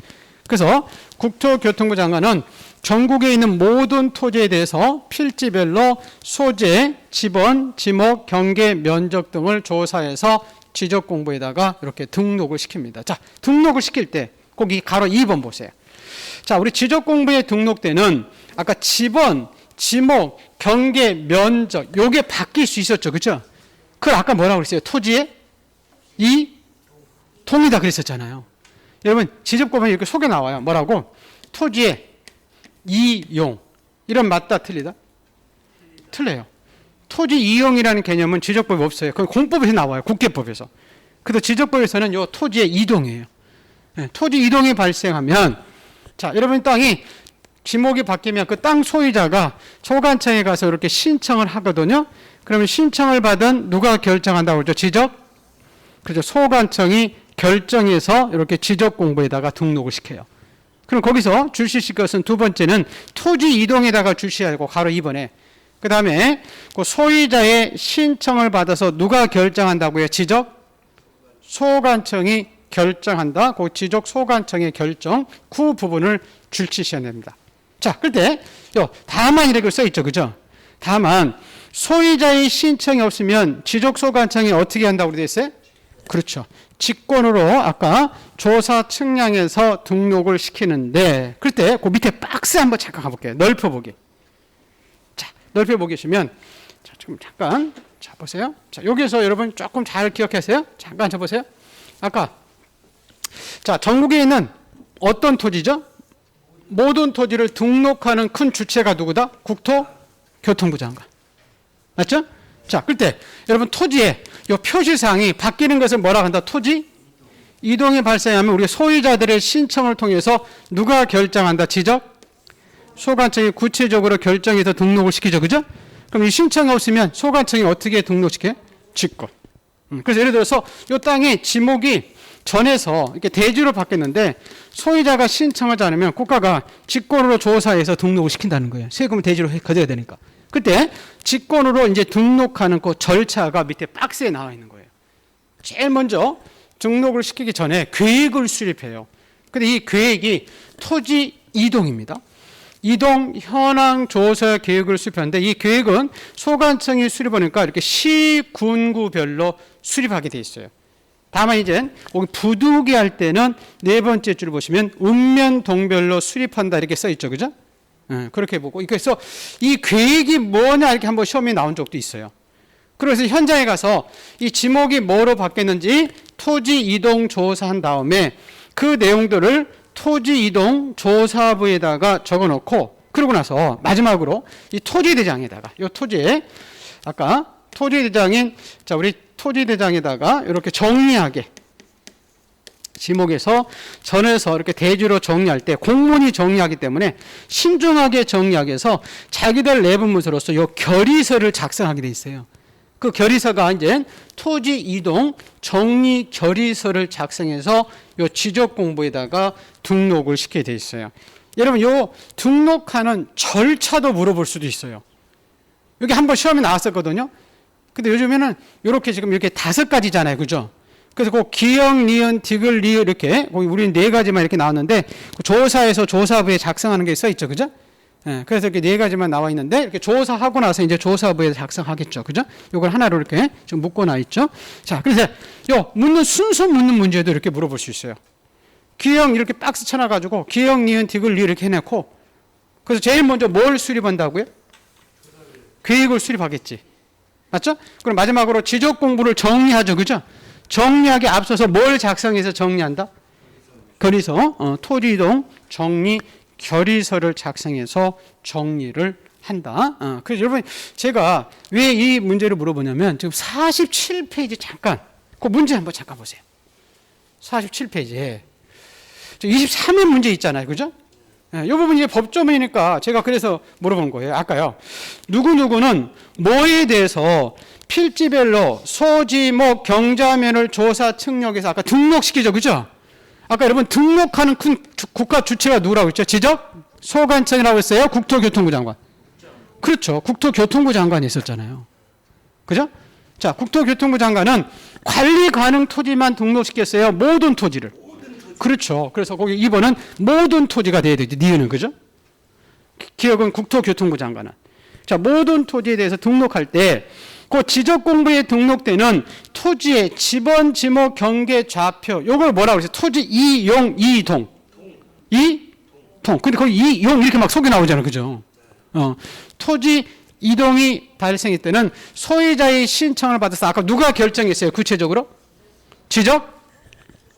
그래서 국토교통부 장관은 전국에 있는 모든 토지에 대해서 필지별로 소재, 지번, 지목, 경계, 면적 등을 조사해서 지적 공부에다가 이렇게 등록을 시킵니다. 자, 등록을 시킬 때 거기 가로 2번 보세요. 자, 우리 지적 공부에 등록되는 아까 지번, 지목, 경계, 면적 요게 바뀔 수 있었죠, 그렇죠? 그걸 아까 뭐라고 그랬어요? 토지의 이동이다 그랬었잖아요. 여러분 지적 공부에 이렇게 속에 나와요. 뭐라고? 토지의 이용. 이런 맞다 틀리다? 틀려요. 토지 이용이라는 개념은 지적법에 없어요. 그건 공법에서 나와요. 국계법에서. 그래서 지적법에서는 요 토지의 이동이에요. 네, 토지 이동이 발생하면 자, 여러분 땅이 지목이 바뀌면 그 땅 소유자가 소관청에 가서 이렇게 신청을 하거든요. 그러면 신청을 받은 누가 결정한다고 그러죠? 지적? 그렇죠. 소관청이 결정해서 이렇게 지적 공부에다가 등록을 시켜요. 그럼 거기서 줄시실 것은 두 번째는 토지 이동에다가 줄시하고 가로 2번에 그 다음에 그 소유자의 신청을 받아서 누가 결정한다고요? 지적? 소관청이 결정한다. 그 지적 소관청의 결정 그 부분을 줄치셔야 됩니다. 자, 그때 다만 이렇게 써 있죠, 그죠? 다만 소유자의 신청이 없으면 지적 소관청이 어떻게 한다고 되어 있어요? 그렇죠. 직권으로 아까 조사 측량해서 등록을 시키는데 그럴 때 그 밑에 박스 한번 잠깐 가볼게요. 넓혀보기. 자, 넓혀보시면 자, 지금 잠깐 자 보세요. 자, 여기서 여러분 조금 잘 기억하세요. 잠깐 저 보세요. 아까 자, 전국에 있는 어떤 토지죠? 모든 토지를 등록하는 큰 주체가 누구다? 국토교통부 장관. 맞죠? 자, 그때 여러분 토지에 이 표시사항이 바뀌는 것을 뭐라 한다? 토지 이동이 발생하면 우리 소유자들의 신청을 통해서 누가 결정한다? 지적? 소관청이 구체적으로 결정해서 등록을 시키죠. 그죠? 그럼 이 신청이 없으면 소관청이 어떻게 등록시켜요? 직권. 그래서 예를 들어서 이 땅의 지목이 전에서 이렇게 대지로 바뀌었는데 소유자가 신청하지 않으면 국가가 직권으로 조사해서 등록을 시킨다는 거예요. 세금을 대지로 거둬야 되니까. 그때 직권으로 이제 등록하는 그 절차가 밑에 박스에 나와 있는 거예요. 제일 먼저 등록을 시키기 전에 계획을 수립해요. 근데 이 계획이 토지 이동입니다. 이동 현황 조사 계획을 수립하는데 이 계획은 소관청이 수립하니까 이렇게 시, 군구별로 수립하게 돼 있어요. 다만 이제 여기 부두기 할 때는 네 번째 줄 보시면 읍면동별로 수립한다 이렇게 써 있죠, 그죠? 그렇게 보고 그래서 이 계획이 뭐냐 이렇게 한번 시험에 나온 적도 있어요. 그래서 현장에 가서 이 지목이 뭐로 바뀌었는지 토지 이동 조사한 다음에 그 내용들을 토지 이동 조사부에다가 적어놓고 그러고 나서 마지막으로 이 토지대장에다가 이 토지에 아까 토지대장인 자 우리 토지대장에다가 이렇게 정리하게 지목에서 전에서 이렇게 대지로 정리할 때 공문이 정리하기 때문에 신중하게 정리하기 위해서 자기들 내부 문서로서 이 결의서를 작성하게 돼 있어요. 그 결의서가 이제 토지 이동 정리 결의서를 작성해서 이 지적 공부에다가 등록을 시키게 돼 있어요. 여러분 이 등록하는 절차도 물어볼 수도 있어요. 여기 한번 시험에 나왔었거든요. 근데 요즘에는 이렇게 지금 이렇게 5가지잖아요. 그죠? 그래서 그 기역, 니은, 디귿, 리을 이렇게 거기 우리는 네 가지만 이렇게 나왔는데 그 조사에서 조사부에 작성하는 게 써 있죠, 그죠? 예, 그래서 이렇게 네 가지만 나와 있는데 이렇게 조사하고 나서 이제 조사부에 작성하겠죠, 그죠? 이걸 하나로 이렇게 좀 묶어놔 있죠. 자, 그래서 요 묻는 순서 묻는 문제도 이렇게 물어볼 수 있어요. 기역 이렇게 박스 쳐놔가지고 기역, 니은, 디귿, 리을 이렇게 해놓고 그래서 제일 먼저 뭘 수립한다고요? 계획을 수립하겠지, 맞죠? 그럼 마지막으로 지적 공부를 정리하죠, 그죠? 정리하기 앞서서 뭘 작성해서 정리한다? 결의서, 토지이동 정리 결의서를 작성해서 정리를 한다. 그래서 여러분 제가 왜 이 문제를 물어보냐면 지금 47페이지 잠깐 그 문제 한번 잠깐 보세요. 47페이지에 23회 문제 있잖아요, 그죠? 이 부분 이제 법조문이니까 제가 그래서 물어본 거예요. 아까요. 누구누구는 뭐에 대해서 필지별로 소지목 경자면을 조사 측력해서 아까 등록시키죠, 그죠? 아까 여러분 등록하는 큰 국가 주체가 누구라고 했죠? 지적 소관청이라고 했어요? 국토교통부 장관. 그렇죠. 국토교통부 장관이 있었잖아요. 그죠? 자, 국토교통부 장관은 관리 가능 토지만 등록시켰어요. 모든 토지를. 그렇죠. 그래서 거기 2번은 모든 토지가 돼야 되지. 니은은, 그죠? 기억은 국토교통부 장관은. 자, 모든 토지에 대해서 등록할 때 그 지적 공부에 등록되는 토지의 지번, 지목, 경계, 좌표 요걸 뭐라고 그랬어요? 토지 이용, 이동. 이동. 근데 거기 이용 이렇게 막 속에 나오잖아요, 그죠? 토지 이동이 발생할 때는 소유자의 신청을 받아서 아까 누가 결정했어요? 구체적으로? 지적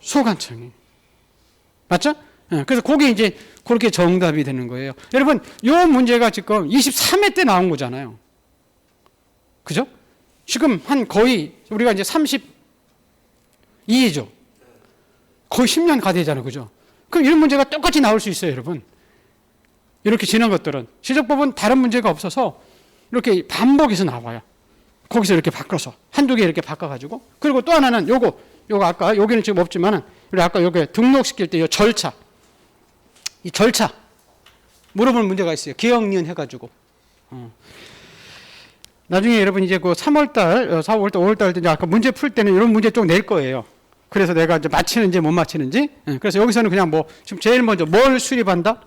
소관청이. 맞죠? 그래서 그게 이제 그렇게 정답이 되는 거예요. 여러분, 이 문제가 지금 23회 때 나온 거잖아요. 그죠? 지금 한 거의 우리가 이제 32회죠. 거의 10년 가되잖아요, 그죠? 그럼 이런 문제가 똑같이 나올 수 있어요, 여러분. 이렇게 지난 것들은 지적법은 다른 문제가 없어서 이렇게 반복해서 나와요. 거기서 이렇게 바꿔서 한두 개 이렇게 바꿔가지고 그리고 또 하나는 요거 아까 여기는 지금 없지만은 우리 아까 여기 등록시킬 때 이 절차, 이 절차 물어볼 문제가 있어요. 기억 니은 해가지고. 나중에 여러분 이제 그 3월달, 4월달, 5월달 이제 아까 문제 풀 때는 이런 문제 좀 낼 거예요. 그래서 내가 이제 맞히는지 못 맞히는지. 그래서 여기서는 그냥 뭐 지금 제일 먼저 뭘 수립한다?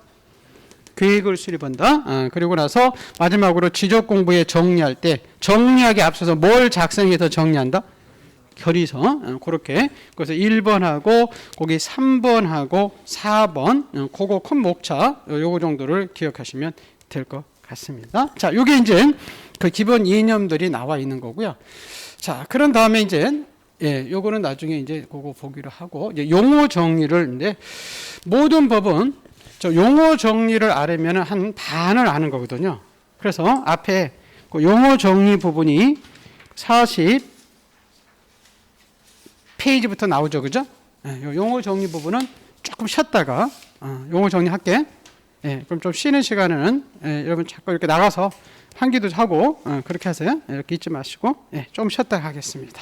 계획을 수립한다. 그리고 나서 마지막으로 지적 공부에 정리할 때 정리하기 앞서서 뭘 작성해서 정리한다? 결의서. 그렇게. 그래서 1번하고 거기 3번하고 4번 그거 큰 목차 요거 정도를 기억하시면 될 것 같습니다. 자, 요게 이제 그 기본 이념들이 나와 있는 거고요. 자, 그런 다음에 이제 요거는 나중에 이제 그거 보기로 하고 이제 용어 정리를 이제 모든 법은 저 용어 정리를 알으면 한 반을 아는 거거든요. 그래서 앞에 그 용어 정리 부분이 40페이지부터 나오죠, 그죠? 요 용어 정리 부분은 조금 쉬었다가 용어 정리할게. 그럼 좀 쉬는 시간에는 여러분 자꾸 이렇게 나가서 환기도 하고 그렇게 하세요. 이렇게 잊지 마시고 좀 쉬었다가 하겠습니다.